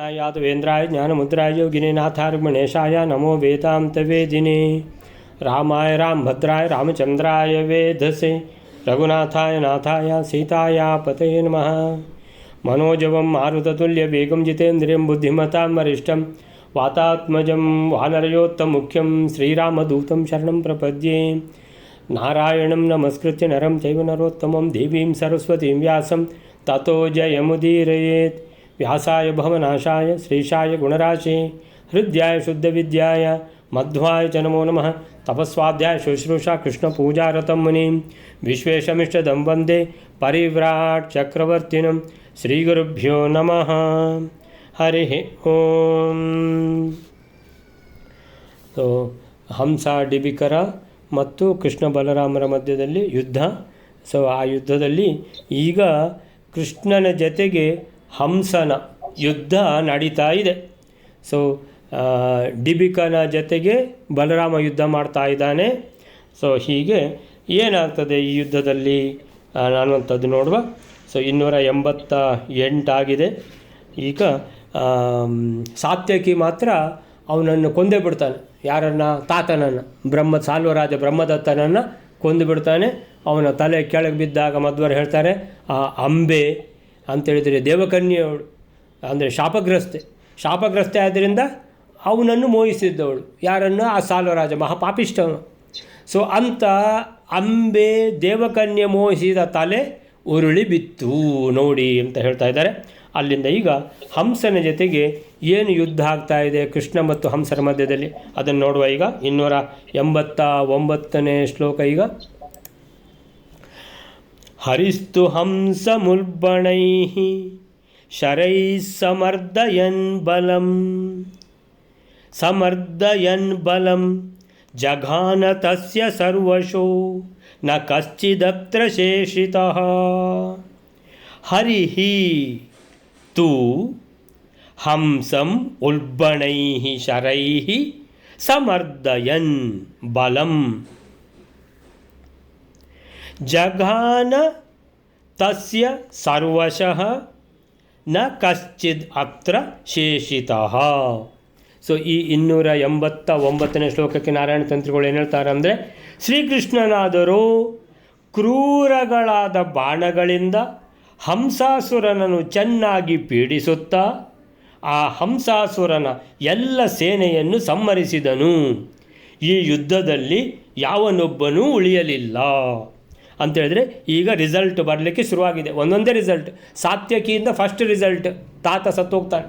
यादवेन्द्राय ज्ञानमुद्राय योगिने नाथाय गणेशाय नमो वेदान्तवेदिने रामाय रामभद्राय रामचन्द्राय वेधसे रघुनाथाय नाथाय सीताया पतये नमः। मनोजवं मारुततुल्यवेगं जितेन्द्रियं बुद्धिमतां वरिष्ठं वातात्मजं वानरयोत्तममुख्यं श्रीरामदूतं शरणं प्रपद्ये। नारायणं नमस्कृत्य नरं चैव नरोत्तमं देवीं सरस्वतीं व्यासं ततो जयमुदीरयेत्। व्यासाय भवनाशाय श्रीशाय गुणराशे हृद्याय शुद्धविद्याय मध्वाय च नमो नमः। तपस्वाध्याय शुश्रूषा कृष्णपूजारतं मुनिं विश्वेशमिष्टदं वन्दे परिव्राट् चक्रवर्तिनं श्रीगुरुभ्यो नमः। हरिः ओम्। ಸೊ ಹಂಸ ಡಿಬಿಕರ ಮತ್ತು ಕೃಷ್ಣ ಬಲರಾಮರ ಮಧ್ಯದಲ್ಲಿ ಯುದ್ಧ. ಸೊ ಆ ಯುದ್ಧದಲ್ಲಿ ಈಗ ಕೃಷ್ಣನ ಜೊತೆಗೆ ಹಂಸನ ಯುದ್ಧ ನಡೀತಾ ಇದೆ. ಸೊ ಡಿಬಿಕನ ಜೊತೆಗೆ ಬಲರಾಮ ಯುದ್ಧ ಮಾಡ್ತಾ ಇದ್ದಾನೆ. ಸೊ ಹೀಗೆ ಏನಾಗ್ತದೆ ಈ ಯುದ್ಧದಲ್ಲಿ ಅನ್ನುವಂಥದ್ದು ನೋಡುವ. ಸೊ 288 ಆಗಿದೆ. ಈಗ ಸಾತ್ಯಕಿ ಮಾತ್ರ ಅವನನ್ನು ಕೊಂದೇ ಬಿಡ್ತಾನೆ. ಯಾರನ್ನು? ತಾತನನ್ನು, ಸಾಲ್ವರಾಜ ಬ್ರಹ್ಮದತ್ತನನ್ನು ಕೊಂದು ಬಿಡ್ತಾನೆ. ಅವನ ತಲೆ ಕೆಳಗೆ ಬಿದ್ದಾಗ ಮಧ್ವರು ಹೇಳ್ತಾರೆ, ಆ ಅಂಬೆ ಅಂತೇಳಿದರೆ ದೇವಕನ್ಯೆಯವಳು, ಅಂದರೆ ಶಾಪಗ್ರಸ್ತೆ ಆದ್ದರಿಂದ ಅವನನ್ನು ಮೋಹಿಸಿದ್ದವಳು. ಯಾರನ್ನು? ಆ ಸಾಲ್ವರಾಜ ಮಹಾಪಾಪಿಷ್ಟವನು. ಸೊ ಅಂಥ ಅಂಬೆ ದೇವಕನ್ಯೆ ಮೋಹಿಸಿದ ತಲೆ ಉರುಳಿ ಬಿತ್ತು ನೋಡಿ ಅಂತ ಹೇಳ್ತಾ ಇದ್ದಾರೆ. ಅಲ್ಲಿಂದ ಈಗ ಹಂಸನ ಜೊತೆಗೆ ಏನು ಯುದ್ಧ ಆಗ್ತಾ ಇದೆ ಕೃಷ್ಣ ಮತ್ತು ಹಂಸರ ಮಧ್ಯದಲ್ಲಿ ಅದನ್ನು ನೋಡುವ. ಈಗ 289ನೇ ಶ್ಲೋಕ. ಈಗ ಹರಿಸ್ತು ಹಂಸ ಮುಲ್ಬಣೈಃ ಶರೈಃ ಸಮರ್ದಯನ್ ಬಲಂ ಜಘಾನ ತಸ್ಯ ಸರ್ವಶೋ ನ ಕಶ್ಚಿದತ್ರ ಶೇಷಿತಃ. ಹರಿಃ ತು ಹಂಸಂ ಉಲ್ಬಣೈಃ ಶರೈಃ ಸಮರ್ದಯನ್ ಬಲಂ ಜಘಾನ ತಸ್ಯ ಸರ್ವಶಃ ನ ಕಶ್ಚಿದ್ ಅತ್ರ ಶೇಷಿತಃ. ಸೊ ಈ 289ನೇ ಶ್ಲೋಕಕ್ಕೆ ನಾರಾಯಣ ತಂತ್ರಿಗಳು ಏನು ಹೇಳ್ತಾರೆ ಅಂದರೆ, ಶ್ರೀಕೃಷ್ಣನಾದರೂ ಕ್ರೂರಗಳಾದ ಬಾಣಗಳಿಂದ ಹಂಸಾಸುರನನ್ನು ಚೆನ್ನಾಗಿ ಪೀಡಿಸುತ್ತಾ ಆ ಹಂಸಾಸುರನ ಎಲ್ಲ ಸೇನೆಯನ್ನು ಸಂಹರಿಸಿದನು. ಈ ಯುದ್ಧದಲ್ಲಿ ಯಾವನೊಬ್ಬನೂ ಉಳಿಯಲಿಲ್ಲ ಅಂತೇಳಿದ್ರೆ ಈಗ ರಿಸಲ್ಟ್ ಬರಲಿಕ್ಕೆ ಶುರುವಾಗಿದೆ. ಒಂದೊಂದೇ ರಿಸಲ್ಟ್. ಸಾತ್ಯಕಿಯಿಂದ ಫಸ್ಟ್ ರಿಸಲ್ಟ್, ತಾತ ಸತ್ತೋಗ್ತಾನೆ.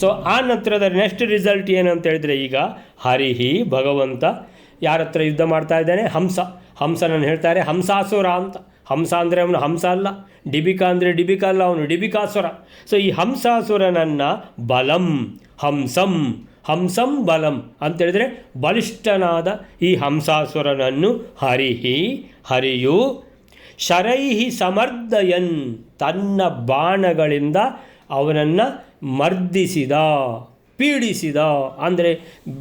ಸೊ ಆ ನಂತರದ ನೆಕ್ಸ್ಟ್ ರಿಸಲ್ಟ್ ಏನು ಅಂತ ಹೇಳಿದ್ರೆ, ಈಗ ಹರಿಹಿ ಭಗವಂತ ಯಾರ ಹತ್ರ ಯುದ್ಧ ಮಾಡ್ತಾ ಇದ್ದಾನೆ? ಹಂಸನನ್ನು ಹೇಳ್ತಾರೆ ಹಂಸಾಸುರ ಅಂತ. ಹಂಸ ಅಂದರೆ ಅವನು ಹಂಸ ಅಲ್ಲ, ಡಿಬಿಕಾ ಅಂದರೆ ಡಿಬಿಕಾ ಅಲ್ಲ, ಅವನು ಡಿಬಿಕಾಸುರ. ಸೊ ಈ ಹಂಸಾಸುರನನ್ನು ಹಂಸಂ ಬಲಂ ಅಂತೇಳಿದರೆ ಬಲಿಷ್ಠನಾದ ಈ ಹಂಸಾಸುರನನ್ನು ಹರಿಯು ಶರೈಹಿ ಸಮರ್ದಯನ್ ತನ್ನ ಬಾಣಗಳಿಂದ ಅವನನ್ನು ಮರ್ದಿಸಿದ, ಪೀಡಿಸಿದ. ಅಂದರೆ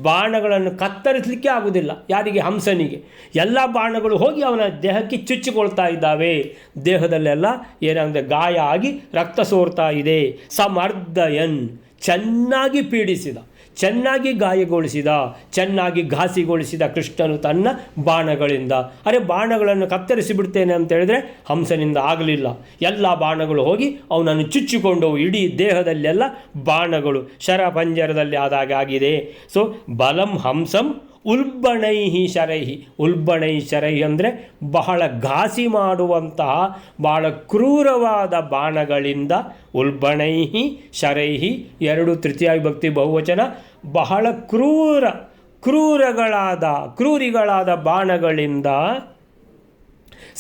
ಬಾಣಗಳನ್ನು ಕತ್ತರಿಸಲಿಕ್ಕೆ ಆಗುವುದಿಲ್ಲ. ಯಾರಿಗೆ? ಹಂಸನಿಗೆ. ಎಲ್ಲ ಬಾಣಗಳು ಹೋಗಿ ಅವನ ದೇಹಕ್ಕೆ ಚುಚ್ಚಿಕೊಳ್ತಾ ಇದ್ದಾವೆ. ದೇಹದಲ್ಲೆಲ್ಲ ಏನಾಗಿದೆ? ಗಾಯ ಆಗಿ ರಕ್ತ ಸೋರ್ತಾ ಇದೆ. ಸಮರ್ದಯನ್ ಚೆನ್ನಾಗಿ ಪೀಡಿಸಿದ, ಚೆನ್ನಾಗಿ ಗಾಯಗೊಳಿಸಿದ, ಚೆನ್ನಾಗಿ ಘಾಸಿಗೊಳಿಸಿದ ಕೃಷ್ಣನು ತನ್ನ ಬಾಣಗಳಿಂದ. ಬಾಣಗಳನ್ನು ಕತ್ತರಿಸಿ ಬಿಡ್ತೇನೆ ಅಂತ ಹೇಳಿದ್ರೆ ಹಂಸನಿಂದ ಆಗಲಿಲ್ಲ. ಎಲ್ಲ ಬಾಣಗಳು ಹೋಗಿ ಅವನನ್ನು ಚುಚ್ಚಿಕೊಂಡವು. ಇಡೀ ದೇಹದಲ್ಲೆಲ್ಲ ಬಾಣಗಳು ಶರಪಂಜರದಲ್ಲಿ ಆದಾಗ ಆಗಿದೆ. ಸೊ ಬಲಂ ಹಂಸಂ ಉಲ್ಬಣೈಹಿ ಶರೈಹಿ. ಶರೈಹಿ ಅಂದರೆ ಬಹಳ ಘಾಸಿ ಮಾಡುವಂತಹ ಬಹಳ ಕ್ರೂರವಾದ ಬಾಣಗಳಿಂದ. ಉಲ್ಬಣೈಹಿ ಶರೈಹಿ 2 ತೃತೀಯ ವಿಭಕ್ತಿ ಬಹುವಚನ. ಬಹಳ ಕ್ರೂರಿಗಳಾದ ಬಾಣಗಳಿಂದ.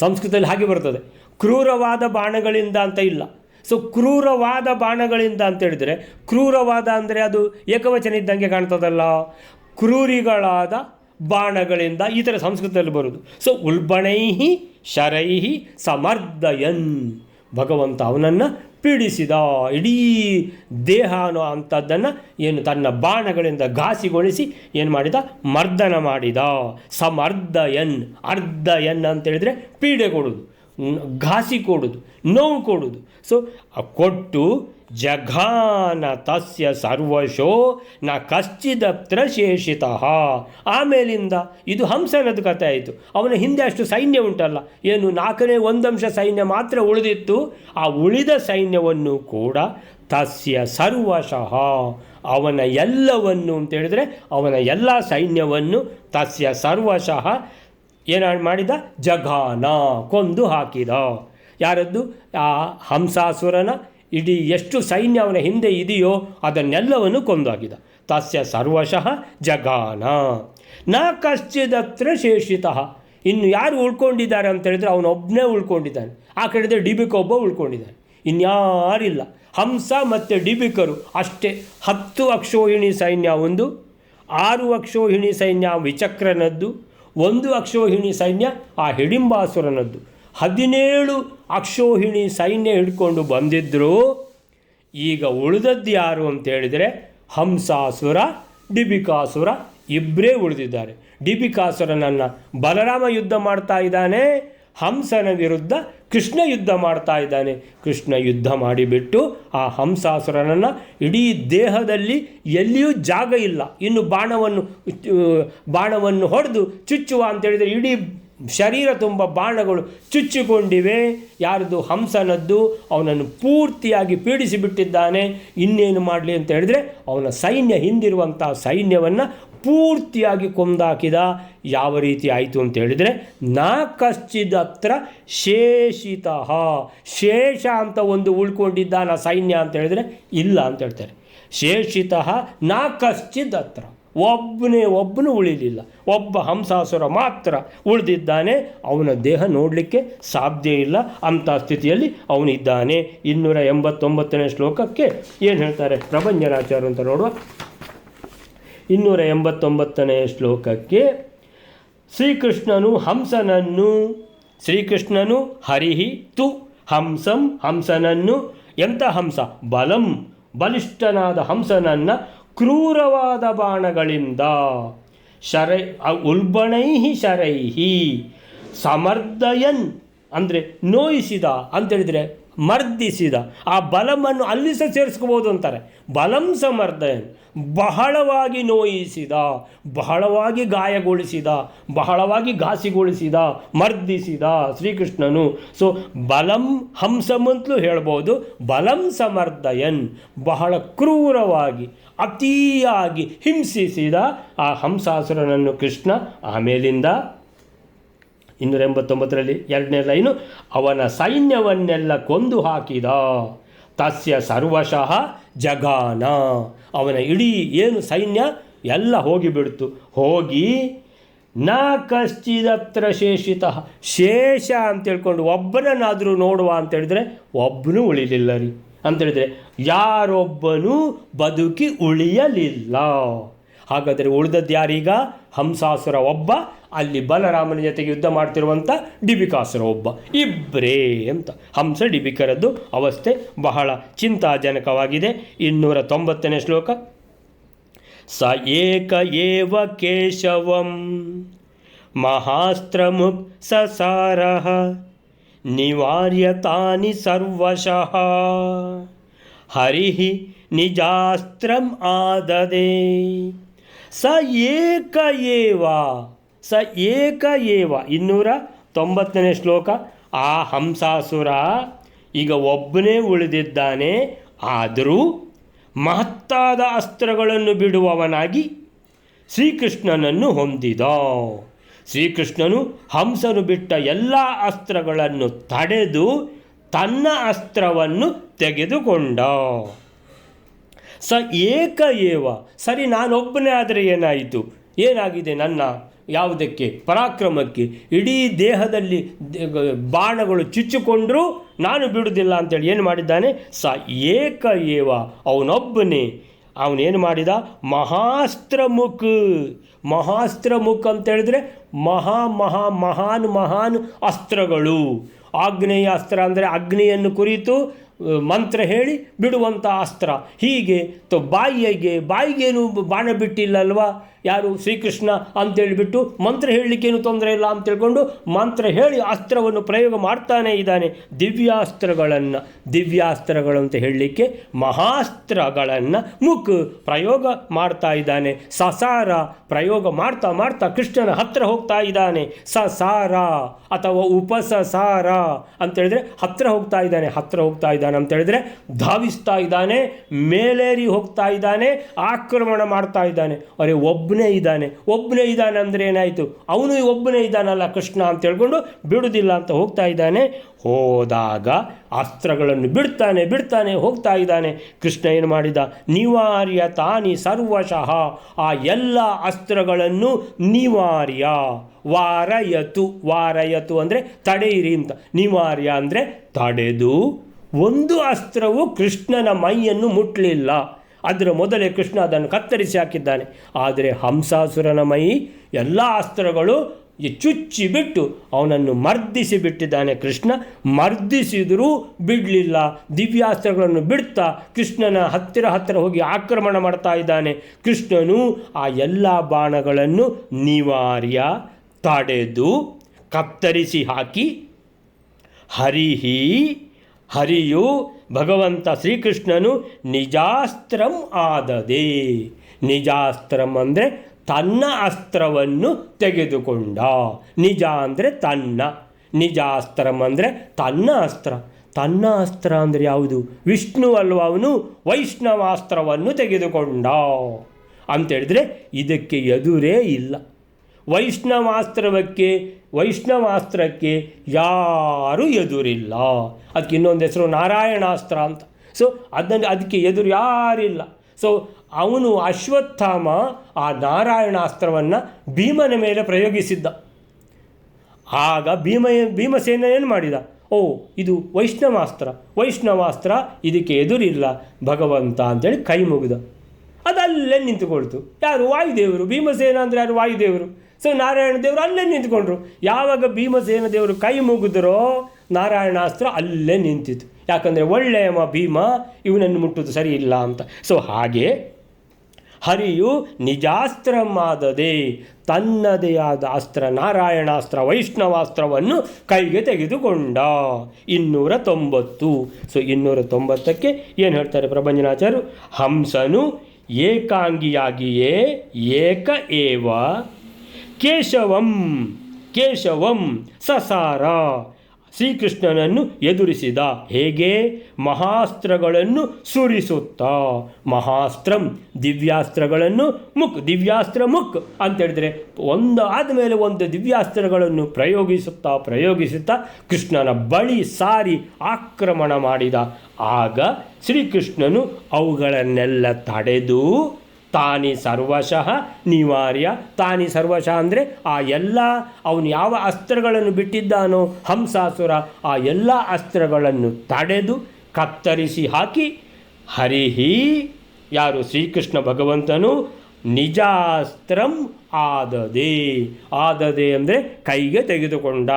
ಸಂಸ್ಕೃತದಲ್ಲಿ ಹಾಗೆ ಬರ್ತದೆ, ಕ್ರೂರವಾದ ಬಾಣಗಳಿಂದ ಅಂತ ಇಲ್ಲ. ಸೊ ಕ್ರೂರವಾದ ಬಾಣಗಳಿಂದ ಅಂತ ಹೇಳಿದರೆ, ಕ್ರೂರವಾದ ಅಂದರೆ ಅದು ಏಕವಚನ ಇದ್ದಂಗೆ ಕಾಣ್ತದಲ್ಲ. ಕ್ರೂರಿಗಳಾದ ಬಾಣಗಳಿಂದ ಈ ಥರ ಸಂಸ್ಕೃತದಲ್ಲಿ ಬರುವುದು. ಸೊ ಉಲ್ಬಣೈಹಿ ಶರೈಹಿ ಸಮರ್ದಯನ್. ಭಗವಂತ ಅವನನ್ನು ಪೀಡಿಸಿದ. ಇಡೀ ದೇಹ ಅನ್ನೋ ಅಂಥದ್ದನ್ನು ಏನು ತನ್ನ ಬಾಣಗಳಿಂದ ಘಾಸಿಗೊಳಿಸಿ ಏನು ಮಾಡಿದ? ಮರ್ದನ ಮಾಡಿದ. ಅರ್ಧಯನ್ ಅಂತೇಳಿದರೆ ಪೀಡೆ ಕೊಡೋದು, ಘಾಸಿ ಕೊಡೋದು, ನೋವು ಕೊಡೋದು. ಸೊ ಕೊಟ್ಟು ಜಘಾನ ತಸ್ಯ ಸರ್ವಶೋ ನ ಕಶ್ಚಿದತ್ರ ಶೇಷಿತಃ. ಆಮೇಲಿಂದ ಇದು ಹಂಸನದ ಕಥೆ ಆಯಿತು. ಅವನ ಹಿಂದೆ ಅಷ್ಟು ಸೈನ್ಯ ಉಂಟಲ್ಲ, ಏನು 1/4 ಸೈನ್ಯ ಮಾತ್ರ ಉಳಿದಿತ್ತು. ಆ ಉಳಿದ ಸೈನ್ಯವನ್ನು ಕೂಡ ತಸ್ಯ ಸರ್ವಶಃ, ಅವನ ಎಲ್ಲವನ್ನು ಅಂತ ಹೇಳಿದರೆ ಅವನ ಎಲ್ಲ ಸೈನ್ಯವನ್ನು ತಸ್ಯ ಸರ್ವಶಃ ಏನಾರು ಮಾಡಿದ, ಜಘಾನ ಕೊಂದು ಹಾಕಿದ. ಯಾರದ್ದು? ಆ ಹಂಸಾಸುರನ ಇಡೀ ಎಷ್ಟು ಸೈನ್ಯ ಅವನ ಹಿಂದೆ ಇದೆಯೋ ಅದನ್ನೆಲ್ಲವನ್ನು ಕೊಂದಾಕಿದ. ತಸ್ಯ ಸರ್ವಶಃ ಜಘಾನ ನ ಕಶ್ಚಿದತ್ರ ಶೇಷಿತಃ. ಇನ್ನು ಯಾರು ಉಳ್ಕೊಂಡಿದ್ದಾರೆ ಅಂತ ಹೇಳಿದ್ರೆ ಅವನೊಬ್ಬನೇ ಉಳ್ಕೊಂಡಿದ್ದಾನೆ. ಆ ಕಡೆ ಡಿಬಿಕ ಒಬ್ಬ ಉಳ್ಕೊಂಡಿದ್ದಾನೆ, ಇನ್ಯಾರಿಲ್ಲ. ಹಂಸ ಮತ್ತು ಡಿಬಿಕರು ಅಷ್ಟೇ. 10 ಅಕ್ಷೋಹಿಣಿ ಸೈನ್ಯ ಒಂದು, 6 ಅಕ್ಷೋಹಿಣಿ ಸೈನ್ಯ ವಿಚಕ್ರನದ್ದು, 1 ಅಕ್ಷೋಹಿಣಿ ಸೈನ್ಯ ಆ ಹಿಡಿಂಬಾಸುರನದ್ದು. 17 ಅಕ್ಷೋಹಿಣಿ ಸೈನ್ಯ ಹಿಡ್ಕೊಂಡು ಬಂದಿದ್ದರು. ಈಗ ಉಳಿದದ್ದು ಯಾರು ಅಂತೇಳಿದರೆ ಹಂಸಾಸುರ, ಡಿಬಿಕಾಸುರ ಇಬ್ಬರೇ ಉಳಿದಿದ್ದಾರೆ. ಡಿಬಿಕಾಸುರನನ್ನು ಬಲರಾಮ ಯುದ್ಧ ಮಾಡ್ತಾ ಇದ್ದಾನೆ, ಹಂಸನ ವಿರುದ್ಧ ಕೃಷ್ಣ ಯುದ್ಧ ಮಾಡ್ತಾ ಇದ್ದಾನೆ. ಕೃಷ್ಣ ಯುದ್ಧ ಮಾಡಿಬಿಟ್ಟು ಆ ಹಂಸಾಸುರನನ್ನು ಇಡೀ ದೇಹದಲ್ಲಿ ಎಲ್ಲಿಯೂ ಜಾಗ ಇಲ್ಲ, ಇನ್ನು ಬಾಣವನ್ನು ಹೊಡೆದು ಚುಚ್ಚುವ ಅಂತೇಳಿದರೆ ಇಡೀ ಶರೀರ ತುಂಬ ಬಾಣಗಳು ಚುಚ್ಚಿಕೊಂಡಿವೆ. ಯಾರ್ದು? ಹಂಸನದ್ದು. ಅವನನ್ನು ಪೂರ್ತಿಯಾಗಿ ಪೀಡಿಸಿಬಿಟ್ಟಿದ್ದಾನೆ. ಇನ್ನೇನು ಮಾಡಲಿ ಅಂತ ಹೇಳಿದ್ರೆ ಅವನ ಸೈನ್ಯ, ಹಿಂದಿರುವಂಥ ಸೈನ್ಯವನ್ನು ಪೂರ್ತಿಯಾಗಿ ಕೊಂದಾಕಿದ. ಯಾವ ರೀತಿ ಆಯಿತು ಅಂತ ಹೇಳಿದರೆ ನಾ ಕಶ್ಚಿದತ್ರ ಶೇಷಿತಃ, ಶೇಷ ಅಂತ ಒಂದು ಉಳ್ಕೊಂಡಿದ್ದಾನ ಸೈನ್ಯ ಅಂತ ಹೇಳಿದರೆ ಇಲ್ಲ ಅಂತ ಹೇಳ್ತಾರೆ. ಶೇಷಿತಃ ನಾ ಕಶ್ಚಿದತ್ರ, ಒಬ್ಬನು ಉಳಿಲಿಲ್ಲ. ಒಬ್ಬ ಹಂಸಾಸುರ ಮಾತ್ರ ಉಳಿದಿದ್ದಾನೆ. ಅವನ ದೇಹ ನೋಡಲಿಕ್ಕೆ ಸಾಧ್ಯ ಇಲ್ಲ, ಅಂಥ ಸ್ಥಿತಿಯಲ್ಲಿ ಅವನಿದ್ದಾನೆ. 289ನೇ ಶ್ಲೋಕಕ್ಕೆ ಏನು ಹೇಳ್ತಾರೆ ಪ್ರಭಂಜನಾಚಾರ್ಯ ಅಂತ ನೋಡುವ. 289ನೇ ಶ್ಲೋಕಕ್ಕೆ ಶ್ರೀಕೃಷ್ಣನು ಹಂಸನನ್ನು, ಶ್ರೀಕೃಷ್ಣನು ಹರಿಹಿ ತು ಹಂಸಂ, ಹಂಸನನ್ನು, ಎಂಥ ಹಂಸ? ಬಲಂ, ಬಲಿಷ್ಠನಾದ ಹಂಸನನ್ನು ಕ್ರೂರವಾದ ಬಾಣಗಳಿಂದ ಉಲ್ಬಣೈಹಿ ಶರೈಹಿ ಸಮರ್ದಯನ್ ಅಂದರೆ ನೋಯಿಸಿದ ಅಂತೇಳಿದರೆ ಮರ್ದಿಸಿದ. ಆ ಬಲಮನ್ನು ಅಲ್ಲಿ ಸಹ ಸೇರಿಸ್ಕೋಬೋದು ಅಂತಾರೆ. ಬಲಂ ಸಮರ್ದಯನ್, ಬಹಳವಾಗಿ ನೋಯಿಸಿದ, ಬಹಳವಾಗಿ ಗಾಯಗೊಳಿಸಿದ, ಬಹಳವಾಗಿ ಘಾಸಿಗೊಳಿಸಿದ, ಮರ್ದಿಸಿದ ಶ್ರೀಕೃಷ್ಣನು. ಸೊ ಬಲಂ ಹಂಸಂ ಅಂತಲೂ ಹೇಳ್ಬೋದು. ಬಲಂ ಸಮರ್ದಯನ್, ಬಹಳ ಕ್ರೂರವಾಗಿ ಅತಿಯಾಗಿ ಹಿಂಸಿಸಿದ ಆ ಹಂಸಾಸುರನನ್ನು ಕೃಷ್ಣ. ಆಮೇಲಿಂದ 289ರಲ್ಲಿ 2ನೇ ಲೈನು, ಅವನ ಸೈನ್ಯವನ್ನೆಲ್ಲ ಕೊಂದು ಹಾಕಿದ. ತಸ್ಯ ಸರ್ವಶಃ ಜಘಾನ, ಅವನ ಇಡೀ ಏನು ಸೈನ್ಯ ಎಲ್ಲ ಹೋಗಿಬಿಡ್ತು. ಹೋಗಿ ನ ಕಶ್ಚಿದತ್ರ ಶೇಷಿತಃ, ಶೇಷ ಅಂತೇಳ್ಕೊಂಡು ಒಬ್ಬನನ್ನಾದರೂ ನೋಡುವ ಅಂತೇಳಿದರೆ ಒಬ್ಬನೂ ಉಳಿಲಿಲ್ಲ ರೀ ಅಂತೇಳಿದರೆ ಯಾರೊಬ್ಬನೂ ಬದುಕಿ ಉಳಿಯಲಿಲ್ಲ. ಹಾಗಾದರೆ ಉಳಿದದ್ದು ಯಾರೀಗ? ಹಂಸಾಸುರ ಒಬ್ಬ, ಅಲ್ಲಿ ಬಲರಾಮನ ಜೊತೆಗೆ ಯುದ್ಧ ಮಾಡ್ತಿರುವಂಥ ಡಿಬಿಕಾಸುರ ಒಬ್ಬ, ಇಬ್ಬರೇ ಅಂತ. ಹಂಸ ಡಿಬಿಕರದ್ದು ಅವಸ್ಥೆ ಬಹಳ ಚಿಂತಾಜನಕವಾಗಿದೆ. 290ನೇ ಶ್ಲೋಕ. ಸ ಏಕ ಏವ ಕೇಶವಂ ಮಹಾಸ್ತ್ರಮುಕ್ ಸಸಾರಃ ನಿವಾರ್ಯ ತಾನಿ ಸರ್ವಶಃ ಹರಿಹಿ ನಿಜಾಸ್ತ್ರಂ ಆದದೆ. ಸ ಏಕ ಏವ, ಸ ಏಕ ಏವ. 290ನೇ ಶ್ಲೋಕ. ಆ ಹಂಸಾಸುರ ಈಗ ಒಬ್ಬನೇ ಉಳಿದಿದ್ದಾನೆ. ಆದರೂ ಮಹತ್ತಾದ ಅಸ್ತ್ರಗಳನ್ನು ಬಿಡುವವನಾಗಿ ಶ್ರೀಕೃಷ್ಣನನ್ನು ಹೊಂದಿದ. ಶ್ರೀಕೃಷ್ಣನು ಹಂಸನು ಬಿಟ್ಟ ಎಲ್ಲ ಅಸ್ತ್ರಗಳನ್ನು ತಡೆದು ತನ್ನ ಅಸ್ತ್ರವನ್ನು ತೆಗೆದುಕೊಂಡ. ಸ ಏಕ ಏವ. ಸರಿ, ನಾನೊಬ್ಬನೇ ಆದರೆ ಏನಾಯಿತು? ಏನಾಗಿದೆ ನನ್ನ ಯಾವುದಕ್ಕೆ? ಪರಾಕ್ರಮಕ್ಕೆ. ಇಡೀ ದೇಹದಲ್ಲಿ ಬಾಣಗಳು ಚುಚ್ಚಿಕೊಂಡ್ರೂ ನಾನು ಬಿಡುವುದಿಲ್ಲ ಅಂತೇಳಿ ಏನು ಮಾಡಿದ್ದಾನೆ? ಸ ಏಕ ಏವ, ಅವನೊಬ್ಬನೇ. ಅವನೇನು ಮಾಡಿದ? ಮಹಾಸ್ತ್ರಮುಖ್. ಮಹಾಸ್ತ್ರಮುಖ್ ಅಂತೇಳಿದರೆ ಮಹಾನ್ ಅಸ್ತ್ರಗಳು. ಆಗ್ನೇಯ ಅಸ್ತ್ರ ಅಂದರೆ ಅಗ್ನಿಯನ್ನು ಕುರಿತು ಮಂತ್ರ ಹೇಳಿ ಬಿಡುವಂಥ ಅಸ್ತ್ರ. ಹೀಗೆ ಬಾಯಿಗೇನು ಬಾಣ ಬಿಟ್ಟಿಲ್ಲಲ್ವಾ? ಯಾರು ಶ್ರೀಕೃಷ್ಣ ಅಂತೇಳಿಬಿಟ್ಟು ಮಂತ್ರ ಹೇಳಲಿಕ್ಕೇನು ತೊಂದರೆ ಇಲ್ಲ ಅಂತ ತಿಳ್ಕೊಂಡು ಮಂತ್ರ ಹೇಳಿ ಅಸ್ತ್ರವನ್ನು ಪ್ರಯೋಗ ಮಾಡ್ತಾನೇ ಇದ್ದಾನೆ. ದಿವ್ಯಾಸ್ತ್ರಗಳು ಅಂತ ಹೇಳಲಿಕ್ಕೆ ಮಹಾಸ್ತ್ರಗಳನ್ನು ಪ್ರಯೋಗ ಮಾಡ್ತಾ ಇದ್ದಾನೆ. ಸಸಾರ ಪ್ರಯೋಗ ಮಾಡ್ತಾ ಮಾಡ್ತಾ ಕೃಷ್ಣನ ಹತ್ತಿರ ಹೋಗ್ತಾ ಇದ್ದಾನೆ. ಸಸಾರ ಅಥವಾ ಉಪಸಸಾರ ಅಂತೇಳಿದ್ರೆ ಹತ್ತಿರ ಹೋಗ್ತಾ ಇದ್ದಾನೆ ಅಂತೇಳಿದ್ರೆ ಧಾವಿಸ್ತಾ ಇದ್ದಾನೆ, ಮೇಲೇರಿ ಹೋಗ್ತಾ ಇದ್ದಾನೆ, ಆಕ್ರಮಣ ಮಾಡ್ತಾ ಇದ್ದಾನೆ. ಅರೆ ಒಬ್ಬನೇ ಇದ್ದಾನೆ ಅಂದರೆ ಏನಾಯಿತು, ಅವನು ಒಬ್ಬನೇ ಇದ್ದಾನಲ್ಲ ಕೃಷ್ಣ ಅಂತ ಹೇಳ್ಕೊಂಡು ಬಿಡುವುದಿಲ್ಲ ಅಂತ ಹೋಗ್ತಾ ಇದ್ದಾನೆ. ಹೋದಾಗ ಅಸ್ತ್ರಗಳನ್ನು ಬಿಡ್ತಾನೆ ಹೋಗ್ತಾ ಇದ್ದಾನೆ. ಕೃಷ್ಣ ಏನು ಮಾಡಿದ, ನಿವಾರ್ಯ ತಾನಿ ಸರ್ವಶಃ, ಆ ಎಲ್ಲ ಅಸ್ತ್ರಗಳನ್ನು ನಿವಾರ್ಯ, ವಾರಯತು ಅಂದರೆ ತಡೆಯಿರಿ ಅಂತ, ನಿವಾರ್ಯ ಅಂದರೆ ತಡೆದು, ಒಂದು ಅಸ್ತ್ರವು ಕೃಷ್ಣನ ಮೈಯನ್ನು ಮುಟ್ಟಲಿಲ್ಲ. ಅದರ ಮೊದಲೇ ಕೃಷ್ಣ ಅದನ್ನು ಕತ್ತರಿಸಿ ಹಾಕಿದ್ದಾನೆ. ಆದರೆ ಹಂಸಾಸುರನ ಮೈ ಎಲ್ಲ ಅಸ್ತ್ರಗಳು ಚುಚ್ಚಿಬಿಟ್ಟು ಅವನನ್ನು ಮರ್ದಿಸಿ ಬಿಟ್ಟಿದ್ದಾನೆ. ಕೃಷ್ಣ ಮರ್ದಿಸಿದರೂ ಬಿಡಲಿಲ್ಲ. ದಿವ್ಯಾಸ್ತ್ರಗಳನ್ನು ಬಿಡ್ತಾ ಕೃಷ್ಣನ ಹತ್ತಿರ ಹೋಗಿ ಆಕ್ರಮಣ ಮಾಡ್ತಾ ಇದ್ದಾನೆ. ಕೃಷ್ಣನು ಆ ಎಲ್ಲ ಬಾಣಗಳನ್ನು ನಿವಾರ್ಯ, ತಡೆದು, ಕತ್ತರಿಸಿ ಹಾಕಿ, ಹರಿಯು ಭಗವಂತ ಶ್ರೀಕೃಷ್ಣನು ನಿಜಾಸ್ತ್ರಂ ಆದದೆ. ನಿಜಾಸ್ತ್ರಂ ಅಂದರೆ ತನ್ನ ಅಸ್ತ್ರವನ್ನು ತೆಗೆದುಕೊಂಡ. ನಿಜ ಅಂದರೆ ತನ್ನ, ನಿಜಾಸ್ತ್ರಂ ಅಂದರೆ ತನ್ನ ಅಸ್ತ್ರ ಅಂದರೆ ಯಾವುದು? ವಿಷ್ಣು ಅಲ್ವ, ಅವನು ವೈಷ್ಣವಾಸ್ತ್ರವನ್ನು ತೆಗೆದುಕೊಂಡ ಅಂತೇಳಿದರೆ ಇದಕ್ಕೆ ಎದುರೇ ಇಲ್ಲ. ವೈಷ್ಣವಾಸ್ತ್ರಕ್ಕೆ ಯಾರೂ ಎದುರಿಲ್ಲ. ಅದಕ್ಕೆ ಇನ್ನೊಂದು ಹೆಸರು ನಾರಾಯಣಾಸ್ತ್ರ ಅಂತ. ಸೊ ಅದಕ್ಕೆ ಎದುರು ಯಾರಿಲ್ಲ. ಸೊ ಅವನು ಅಶ್ವತ್ಥಾಮ ಆ ನಾರಾಯಣಾಸ್ತ್ರವನ್ನು ಭೀಮನ ಮೇಲೆ ಪ್ರಯೋಗಿಸಿದ್ದ. ಆಗ ಭೀಮಸೇನ ಏನು ಮಾಡಿದ, ಇದು ವೈಷ್ಣವಾಸ್ತ್ರ, ಇದಕ್ಕೆ ಎದುರಿಲ್ಲ ಭಗವಂತ ಅಂತೇಳಿ ಕೈ ಮುಗಿದ. ಅದಲ್ಲೇ ನಿಂತುಕೊಳ್ತು. ಯಾರು? ವಾಯುದೇವರು. ಭೀಮಸೇನ ಅಂದರೆ ಯಾರು? ವಾಯುದೇವರು. ಸೊ ನಾರಾಯಣ ದೇವರು ಅಲ್ಲೇ ನಿಂತ್ಕೊಂಡ್ರು. ಯಾವಾಗ ಭೀಮಸೇನ ದೇವರು ಕೈ ಮುಗಿದ್ರೋ ನಾರಾಯಣಾಸ್ತ್ರ ಅಲ್ಲೇ ನಿಂತಿತು. ಯಾಕಂದರೆ ಒಳ್ಳೆಯ ಭೀಮ, ಇವನನ್ನು ಮುಟ್ಟುವುದು ಸರಿ ಇಲ್ಲ ಅಂತ. ಸೊ ಹಾಗೆ ಹರಿಯು ನಿಜಾಸ್ತ್ರಮಾದದೆ, ತನ್ನದೇ ಆದ ಅಸ್ತ್ರ ನಾರಾಯಣಾಸ್ತ್ರ ವೈಷ್ಣವಾಸ್ತ್ರವನ್ನು ಕೈಗೆ ತೆಗೆದುಕೊಂಡ. 290. ಸೊ 290ಕ್ಕೆ ಏನು ಹೇಳ್ತಾರೆ ಪ್ರಭಂಜನಾಚಾರ್ಯರು? ಹಂಸನು ಏಕಾಂಗಿಯಾಗಿಯೇ ಏಕ ಏವ ಕೇಶವಂ ಸಸಾರ, ಶ್ರೀಕೃಷ್ಣನನ್ನು ಎದುರಿಸಿದ. ಹೇಗೆ? ಮಹಾಸ್ತ್ರಗಳನ್ನು ಸುರಿಸುತ್ತಾ. ಮಹಾಸ್ತ್ರಂ ದಿವ್ಯಾಸ್ತ್ರಗಳನ್ನು ದಿವ್ಯಾಸ್ತ್ರ ಅಂತೇಳಿದರೆ ಒಂದು ಆದಮೇಲೆ ಒಂದು ದಿವ್ಯಾಸ್ತ್ರಗಳನ್ನು ಪ್ರಯೋಗಿಸುತ್ತಾ ಕೃಷ್ಣನ ಬಳಿ ಸಾರಿ ಆಕ್ರಮಣ ಮಾಡಿದ. ಆಗ ಶ್ರೀಕೃಷ್ಣನು ಅವುಗಳನ್ನೆಲ್ಲ ತಡೆದು ತಾನಿ ಸರ್ವಶಃ ನಿವಾರ್ಯ. ತಾನಿ ಸರ್ವಶಃ ಅಂದರೆ ಆ ಎಲ್ಲ ಅವನು ಯಾವ ಅಸ್ತ್ರಗಳನ್ನು ಬಿಟ್ಟಿದ್ದಾನೋ ಹಂಸಾಸುರ, ಆ ಎಲ್ಲ ಅಸ್ತ್ರಗಳನ್ನು ತಡೆದು ಕತ್ತರಿಸಿ ಹಾಕಿ, ಯಾರು? ಶ್ರೀಕೃಷ್ಣ ಭಗವಂತನು ನಿಜಾಸ್ತ್ರಂ ಆದದೆ ಅಂದರೆ ಕೈಗೆ ತೆಗೆದುಕೊಂಡ.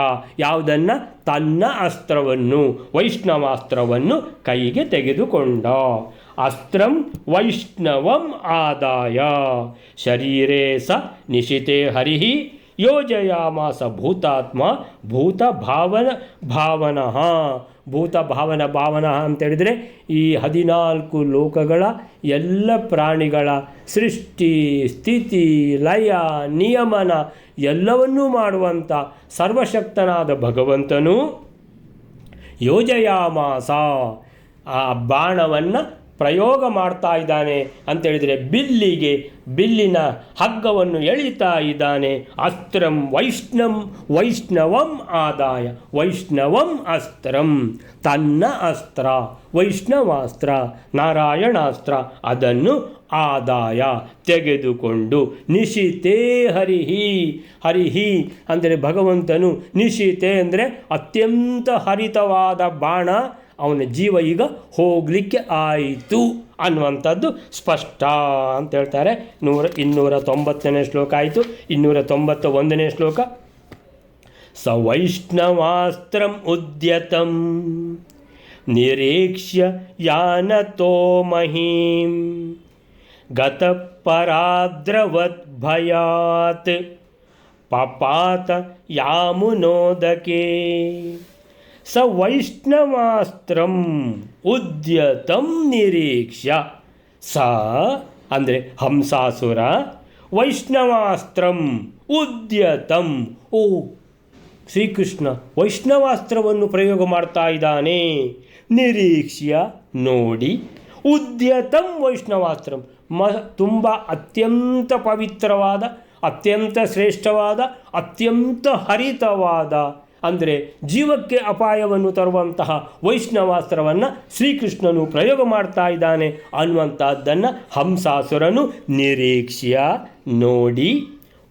ಯಾವುದನ್ನು? ತನ್ನ ಅಸ್ತ್ರವನ್ನು, ವೈಷ್ಣವಾಸ್ತ್ರವನ್ನು ಕೈಗೆ ತೆಗೆದುಕೊಂಡ. ಅಸ್ತ್ರಂ ವೈಷ್ಣವಂ ಆದಾಯ ಶರೀರೇ ಸ ನಿಶಿತೆ ಹರಿಹಿ ಯೋಜಯಾಮಾಸ ಭೂತಾತ್ಮ ಭೂತ ಭಾವನ ಅಂತೇಳಿದರೆ ಈ 14 ಲೋಕಗಳ ಎಲ್ಲ ಪ್ರಾಣಿಗಳ ಸೃಷ್ಟಿ, ಸ್ಥಿತಿ, ಲಯ, ನಿಯಮನ ಎಲ್ಲವನ್ನೂ ಮಾಡುವಂಥ ಸರ್ವಶಕ್ತನಾದ ಭಗವಂತನು ಯೋಜಯಾಮಾಸ ಆ ಬಾಣವನ್ನು ಪ್ರಯೋಗ ಮಾಡ್ತಾ ಇದ್ದಾನೆ ಅಂತೇಳಿದರೆ ಬಿಲ್ಲಿನ ಹಗ್ಗವನ್ನು ಎಳಿತಾ ಇದ್ದಾನೆ. ಅಸ್ತ್ರಂ ವೈಷ್ಣವಂ ಆದಾಯ, ವೈಷ್ಣವಂ ಅಸ್ತ್ರಂ, ತನ್ನ ಅಸ್ತ್ರ ವೈಷ್ಣವಾಸ್ತ್ರ ನಾರಾಯಣಾಸ್ತ್ರ ಅದನ್ನು ಆದಾಯ ತೆಗೆದುಕೊಂಡು, ನಿಶಿತೇ ಹರಿಹಿ ಅಂದರೆ ಭಗವಂತನು, ನಿಶಿತೆ ಅಂದರೆ ಅತ್ಯಂತ ಹರಿತವಾದ ಬಾಣ, ಅವನ ಜೀವ ಈಗ ಹೋಗಲಿಕ್ಕೆ ಆಯಿತು ಅನ್ನುವಂಥದ್ದು ಸ್ಪಷ್ಟ ಅಂತ ಹೇಳ್ತಾರೆ. 290ನೇ ಶ್ಲೋಕ ಆಯಿತು. 291ನೇ ಶ್ಲೋಕ. ಸ ವೈಷ್ಣವಾಸ್ತ್ರಂ ಉದ್ಯತಂ ನಿರೀಕ್ಷ್ಯ ಯಾನತೋ ಮಹೀಂ ಗತಪರಾದ್ರವತ್ ಭಯಾತ್ ಪಪಾತ ಯಾಮುನೋದಕೆ ಸ ವೈಷ್ಣವಾಸ್ತ್ರಂ ಉದ್ಯತಂ ನಿರೀಕ್ಷ್ಯ. ಸ ಅಂದರೆ ಹಂಸಾಸುರ, ವೈಷ್ಣವಾಸ್ತ್ರಂ ಉದ್ಯತಂ. ಓ, ಶ್ರೀಕೃಷ್ಣ ವೈಷ್ಣವಾಸ್ತ್ರವನ್ನು ಪ್ರಯೋಗ ಮಾಡ್ತಾ ಇದ್ದಾನೆ. ನಿರೀಕ್ಷ್ಯ ನೋಡಿ, ಉದ್ಯತಂ ವೈಷ್ಣವಾಸ್ತ್ರಂ ತುಂಬ ಅತ್ಯಂತ ಪವಿತ್ರವಾದ, ಅತ್ಯಂತ ಶ್ರೇಷ್ಠವಾದ, ಅತ್ಯಂತ ಹರಿತವಾದ, ಅಂದರೆ ಜೀವಕ್ಕೆ ಅಪಾಯವನ್ನು ತರುವಂತಹ ವೈಷ್ಣವಾಸ್ತ್ರವನ್ನು ಶ್ರೀಕೃಷ್ಣನು ಪ್ರಯೋಗ ಮಾಡ್ತಾ ಇದ್ದಾನೆ ಅನ್ನುವಂಥದ್ದನ್ನು ಹಂಸಾಸುರನು ನಿರೀಕ್ಷ್ಯ ನೋಡಿ.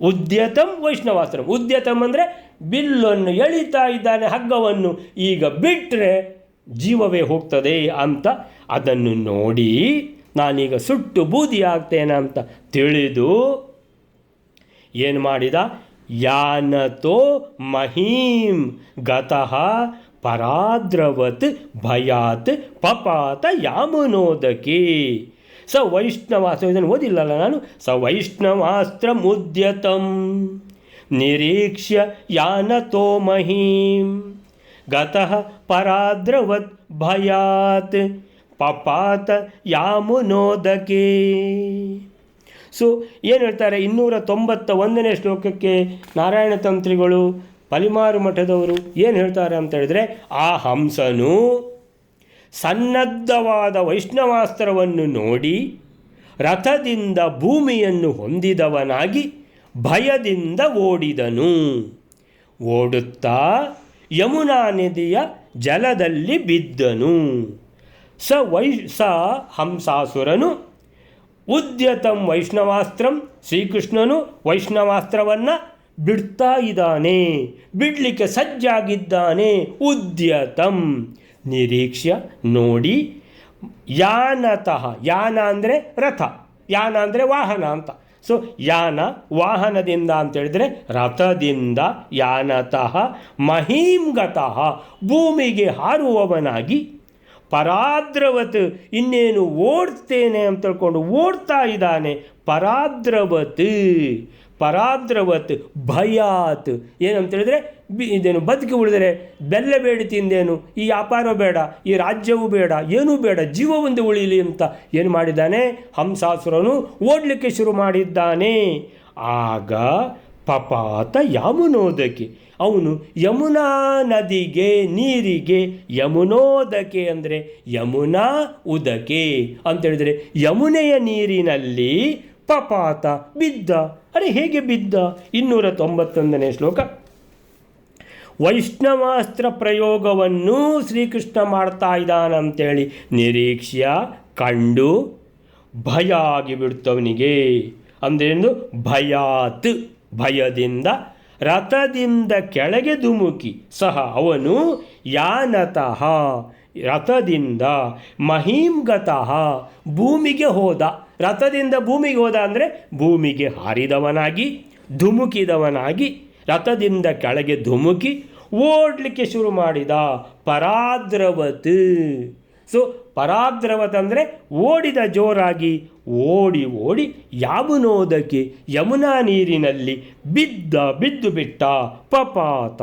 ಉದ್ಯತಂ ವೈಷ್ಣವಾಸ್ತ್ರಂ, ಉದ್ಯತಂ ಅಂದರೆ ಬಿಲ್ಲನ್ನು ಎಳಿತಾ ಇದ್ದಾನೆ, ಹಗ್ಗವನ್ನು ಈಗ ಬಿಟ್ಟರೆ ಜೀವವೇ ಹೋಗ್ತದೆ ಅಂತ ಅದನ್ನು ನೋಡಿ ನಾನೀಗ ಸುಟ್ಟು ಬೂದಿ ಆಗ್ತೇನೆ ಅಂತ ತಿಳಿದು ಏನು ಮಾಡಿದ? ಯಾನತೋ ಮಹೀಂ ಗತಃ ಪರಾದ್ರವತ್ ಭಯಾತ್ ಪಪಾತ ಯಾಮುನೋದಕೆ ಸ ವೈಷ್ಣವಾಸ್ತ್ರ. ಇದನ್ನು ಓದಿಲ್ಲಲ್ಲ ನಾನು. ಸ ವೈಷ್ಣವಾಸ್ತ್ರ ಉದ್ಯತಂ ನಿರೀಕ್ಷ್ಯ ಯಾನತೋ ಮಹೀಂ ಗತಃ ಪರಾದ್ರವತ್ ಭಯಾತ್ ಪಪಾತ ಯಾಮುನೋದಕೆ. ಸೊ ಏನು ಹೇಳ್ತಾರೆ? 291ನೇ ಶ್ಲೋಕಕ್ಕೆ ನಾರಾಯಣ ತಂತ್ರಿಗಳು, ಪಲಿಮಾರು ಮಠದವರು ಏನು ಹೇಳ್ತಾರೆ ಅಂತ ಹೇಳಿದ್ರೆ, ಆ ಹಂಸನು ಸನ್ನದ್ಧವಾದ ವೈಷ್ಣವಾಸ್ತ್ರವನ್ನು ನೋಡಿ ರಥದಿಂದ ಭೂಮಿಯನ್ನು ಹೊಂದಿದವನಾಗಿ ಭಯದಿಂದ ಓಡಿದನು. ಓಡುತ್ತಾ ಯಮುನಾ ನದಿಯ ಜಲದಲ್ಲಿ ಬಿದ್ದನು. ಸ ಹಂಸಾಸುರನು ಉದ್ಯತಂ ವೈಷ್ಣವಾಸ್ತ್ರಂ, ಶ್ರೀಕೃಷ್ಣನು ವೈಷ್ಣವಾಸ್ತ್ರವನ್ನು ಬಿಡ್ತಾ ಇದ್ದಾನೆ, ಬಿಡಲಿಕ್ಕೆ ಸಜ್ಜಾಗಿದ್ದಾನೆ. ಉದ್ಯತಂ ನಿರೀಕ್ಷ್ಯ ನೋಡಿ, ಯಾನತಃ, ಯಾನ ಅಂದರೆ ರಥ, ಯಾನ ಅಂದರೆ ವಾಹನ ಅಂತ. ಸೊ ಯಾನ ವಾಹನದಿಂದ ಅಂತೇಳಿದರೆ ರಥದಿಂದ, ಯಾನತಃ ಮಹೀಂ ಗತಃ ಭೂಮಿಗೆ ಹಾರುವವನಾಗಿ, ಪರಾದ್ರವತ್ ಇನ್ನೇನು ಓಡ್ತೇನೆ ಅಂತ ತಿಳ್ಕೊಂಡು ಓಡ್ತಾ ಇದ್ದಾನೆ. ಪರಾದ್ರವತ್ ಪರಾದ್ರವತ್ ಭಯಾತ್ ಏನಂತೇಳಿದರೆ ಇದೇನು ಬದುಕಿ ಉಳಿದರೆ ಬೆಲ್ಲ ಬೇಡಿ ತಿಂದೇನು, ಈ ವ್ಯಾಪಾರ ಬೇಡ, ಈ ರಾಜ್ಯವೂ ಬೇಡ, ಏನೂ ಬೇಡ, ಜೀವ ಒಂದು ಉಳಿಯಲಿ ಅಂತ ಏನು ಮಾಡಿದ್ದಾನೆ? ಹಂಸಾಸುರನು ಓಡಲಿಕ್ಕೆ ಶುರು ಮಾಡಿದ್ದಾನೆ. ಆಗ ಪಪಾತ ಯಾಮುನೋದಕೆ, ಅವನು ಯಮುನಾ ನದಿಗೆ, ನೀರಿಗೆ, ಯಮುನೋದಕೆ ಅಂದರೆ ಯಮುನಾ ಉದಕೆ ಅಂತೇಳಿದರೆ ಯಮುನೆಯ ನೀರಿನಲ್ಲಿ ಪಪಾತ ಬಿದ್ದ. ಅರೆ ಹೇಗೆ ಬಿದ್ದ? 291ನೇ ಶ್ಲೋಕ. ವೈಷ್ಣವಾಸ್ತ್ರ ಪ್ರಯೋಗವನ್ನು ಶ್ರೀಕೃಷ್ಣ ಮಾಡ್ತಾ ಇದ್ದಾನಂತೇಳಿ ನಿರೀಕ್ಷ್ಯ ಕಂಡು ಭಯ ಆಗಿಬಿಡ್ತವನಿಗೆ. ಅಂದ್ರೇನು? ಭಯಾತ್ ಭಯದಿಂದ ರಥದಿಂದ ಕೆಳಗೆ ಧುಮುಕಿ ಸಹ ಅವನು ಯಾನತಃ ರಥದಿಂದ ಮಹೀಂ ಗತಃ ಭೂಮಿಗೆ ಹೋದ. ರಥದಿಂದ ಭೂಮಿಗೆ ಹೋದ ಅಂದರೆ ಭೂಮಿಗೆ ಹಾರಿದವನಾಗಿ, ಧುಮುಕಿದವನಾಗಿ, ರಥದಿಂದ ಕೆಳಗೆ ಧುಮುಕಿ ಓಡಲಿಕ್ಕೆ ಶುರು ಮಾಡಿದ. ಪರಾದ್ರವತ್. ಸೊ ಪರಾದ್ರವತ್ ಅಂದರೆ ಓಡಿದ, ಜೋರಾಗಿ ಓಡಿ ಓಡಿ ಯಾಮುನೋದಕ್ಕೆ ಯಮುನಾ ನೀರಿನಲ್ಲಿ ಬಿದ್ದು ಬಿಟ್ಟ. ಪಪಾತ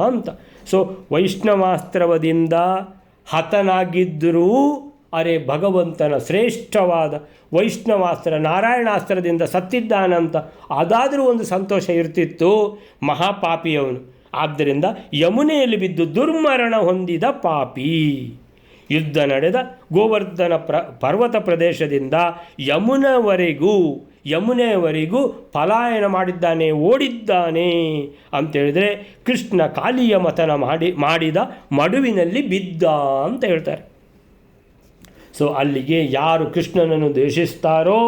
ಅಂತ. ಸೊ ವೈಷ್ಣವಾಸ್ತ್ರವದಿಂದ ಹತನಾಗಿದ್ದರೂ ಅರೆ ಭಗವಂತನ ಶ್ರೇಷ್ಠವಾದ ವೈಷ್ಣವಾಸ್ತ್ರ ನಾರಾಯಣಾಸ್ತ್ರದಿಂದ ಸತ್ತಿದ್ದಾನಂತ ಅದಾದರೂ ಒಂದು ಸಂತೋಷ ಇರ್ತಿತ್ತು ಮಹಾಪಾಪಿಯವನು. ಆದ್ದರಿಂದ ಯಮುನೆಯಲ್ಲಿ ಬಿದ್ದು ದುರ್ಮರಣ ಹೊಂದಿದ ಪಾಪಿ. ಯುದ್ಧ ನಡೆದ ಗೋವರ್ಧನ ಪರ್ವತ ಪ್ರದೇಶದಿಂದ ಯಮುನೆಯವರೆಗೂ ಪಲಾಯನ ಮಾಡಿದ್ದಾನೆ, ಓಡಿದ್ದಾನೆ ಅಂತೇಳಿದರೆ ಕೃಷ್ಣ ಕಾಲಿಯ ಮತನ ಮಾಡಿದ ಮಡುವಿನಲ್ಲಿ ಬಿದ್ದ ಅಂತ ಹೇಳ್ತಾರೆ. ಸೊ ಅಲ್ಲಿಗೆ ಯಾರು ಕೃಷ್ಣನನ್ನು ದ್ವೇಷಿಸ್ತಾರೋ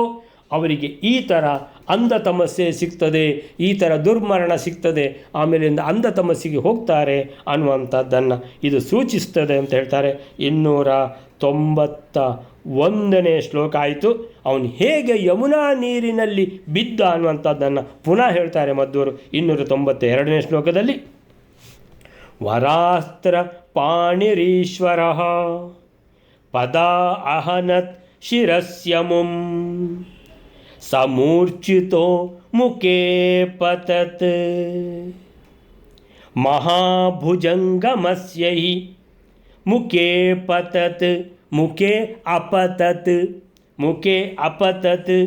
ಅವರಿಗೆ ಈ ಥರ ಅಂಧ ತಮಸ್ಸೆ ಸಿಗ್ತದೆ, ಈ ಥರ ದುರ್ಮರಣ ಸಿಗ್ತದೆ, ಆಮೇಲಿಂದ ಅಂಧ ತಮಸ್ಸಿಗೆ ಹೋಗ್ತಾರೆ ಅನ್ನುವಂಥದ್ದನ್ನು ಇದು ಸೂಚಿಸ್ತದೆ ಅಂತ ಹೇಳ್ತಾರೆ. 291ನೇ ಶ್ಲೋಕ ಆಯಿತು. ಅವನು ಹೇಗೆ ಯಮುನಾ ನೀರಿನಲ್ಲಿ ಬಿದ್ದ ಅನ್ನುವಂಥದ್ದನ್ನು ಪುನಃ ಹೇಳ್ತಾರೆ ಮಧ್ವರು 292ನೇ ಶ್ಲೋಕದಲ್ಲಿ. ವರಾಸ್ತ್ರ ಪಾಣಿರೀಶ್ವರ ಪದ ಅಹನತ್ ಶಿರಸ್ಯಮುಂ ಸಮೂರ್ಛಿತೋ ಮುಖೇ ಪತತ್ ಮಹಾಭುಜಂಗಮಸ್ಯ ಹಿ ಮುಖೇ ಪತತ್ ಮುಖೇ ಅಪತತ್ ಮುಖೇ ಅಪತತ್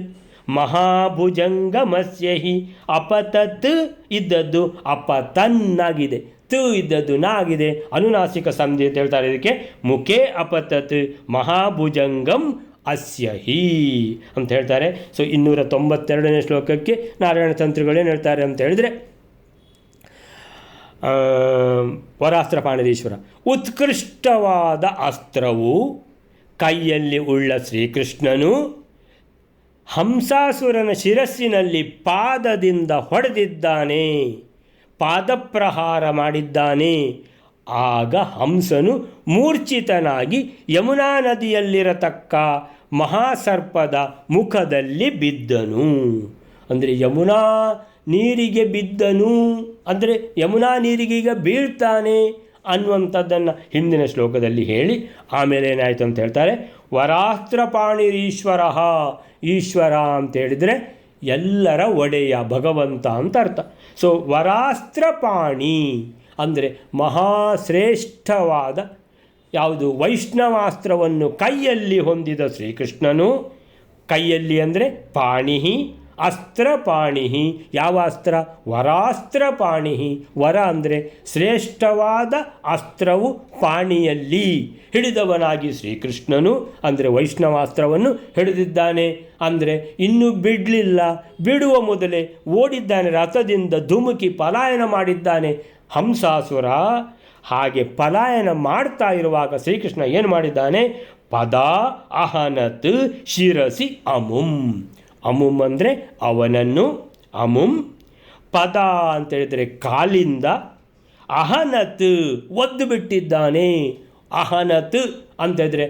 ಮಹಾಭುಜಂಗಮಸ್ಯ ಹಿ ಅಪತತ್ ಇದ್ದದ್ದು ಅಪತನ್ನಾಗಿದೆ, ತು ಇದ್ದದ್ದು ನಾಗಿದೆ, ಅನುನಾಸಿಕ ಸಂಧಿ ಅಂತ ಹೇಳ್ತಾರೆ ಇದಕ್ಕೆ. ಮುಖೇ ಅಪತತ್ ಮಹಾಭುಜಂಗಂ ಅಸ್ಯ ಹಿ ಅಂತ ಹೇಳ್ತಾರೆ. ಸೊ 292ನೇ ಶ್ಲೋಕಕ್ಕೆ ನಾರಾಯಣ ತಂತ್ರಿಗಳೇನು ಹೇಳ್ತಾರೆ ಅಂತ ಹೇಳಿದರೆ, ವರಾಸ್ತ್ರ ಪಾಣಿರೀಶ್ವರ ಉತ್ಕೃಷ್ಟವಾದ ಅಸ್ತ್ರವು ಕೈಯಲ್ಲಿ ಉಳ್ಳ ಶ್ರೀಕೃಷ್ಣನು ಹಂಸಾಸುರನ ಶಿರಸ್ಸಿನಲ್ಲಿ ಪಾದದಿಂದ ಹೊಡೆದಿದ್ದಾನೆ, ಪಾದಪ್ರಹಾರ ಮಾಡಿದ್ದಾನೆ. ಆಗ ಹಂಸನು ಮೂರ್ಛಿತನಾಗಿ ಯಮುನಾ ನದಿಯಲ್ಲಿರತಕ್ಕ ಮಹಾಸರ್ಪದ ಮುಖದಲ್ಲಿ ಬಿದ್ದನು. ಅಂದರೆ ಯಮುನಾ ನೀರಿಗೆ ಬಿದ್ದನು ಅಂದರೆ ಯಮುನಾ ನೀರಿಗೆ ಈಗ ಬೀಳ್ತಾನೆ ಅನ್ನುವಂಥದ್ದನ್ನು ಹಿಂದಿನ ಶ್ಲೋಕದಲ್ಲಿ ಹೇಳಿ ಆಮೇಲೆ ಏನಾಯಿತು ಅಂತ ಹೇಳ್ತಾರೆ. ವರಾಸ್ತ್ರಪಾಣಿರೀಶ್ವರ, ಈಶ್ವರ ಅಂತ ಹೇಳಿದರೆ ಎಲ್ಲರ ಒಡೆಯ ಭಗವಂತ ಅಂತ ಅರ್ಥ. ಸೊ ವರಾಸ್ತ್ರಪಾಣಿ ಅಂದರೆ ಮಹಾಶ್ರೇಷ್ಠವಾದ ಯಾವುದು ವೈಷ್ಣವಾಸ್ತ್ರವನ್ನು ಕೈಯಲ್ಲಿ ಹೊಂದಿದ ಶ್ರೀಕೃಷ್ಣನು, ಕೈಯಲ್ಲಿ ಅಂದರೆ ಪಾಣಿ, ಅಸ್ತ್ರಪಾಣಿ. ಯಾವ ಅಸ್ತ್ರ? ವರಾಸ್ತ್ರಪಾಣಿ. ವರ ಅಂದರೆ ಶ್ರೇಷ್ಠವಾದ ಅಸ್ತ್ರವು ಪಾಣಿಯಲ್ಲಿ ಹಿಡಿದವನಾಗಿ ಶ್ರೀಕೃಷ್ಣನು ಅಂದರೆ ವೈಷ್ಣವಾಸ್ತ್ರವನ್ನು ಹಿಡಿದಿದ್ದಾನೆ. ಅಂದರೆ ಇನ್ನೂ ಬಿಡಲಿಲ್ಲ, ಬಿಡುವ ಮೊದಲೇ ಓಡಿದ್ದಾನೆ, ರಥದಿಂದ ಧುಮುಕಿ ಪಲಾಯನ ಮಾಡಿದ್ದಾನೆ ಹಂಸಾಸುರ. ಹಾಗೆ ಪಲಾಯನ ಮಾಡ್ತಾ ಇರುವಾಗ ಶ್ರೀಕೃಷ್ಣ ಏನು ಮಾಡಿದ್ದಾನೆ? ಪದ ಅಹನತ್ ಶಿರಸಿ ಅಮುಂ. ಅಮುಂ ಅಂದರೆ ಅವನನ್ನು, ಅಮುಂ ಪದ ಅಂತೇಳಿದರೆ ಕಾಲಿಂದ, ಅಹನತ್ ಒದ್ದು ಬಿಟ್ಟಿದ್ದಾನೆ. ಅಹನತ್ ಅಂತೇಳಿದರೆ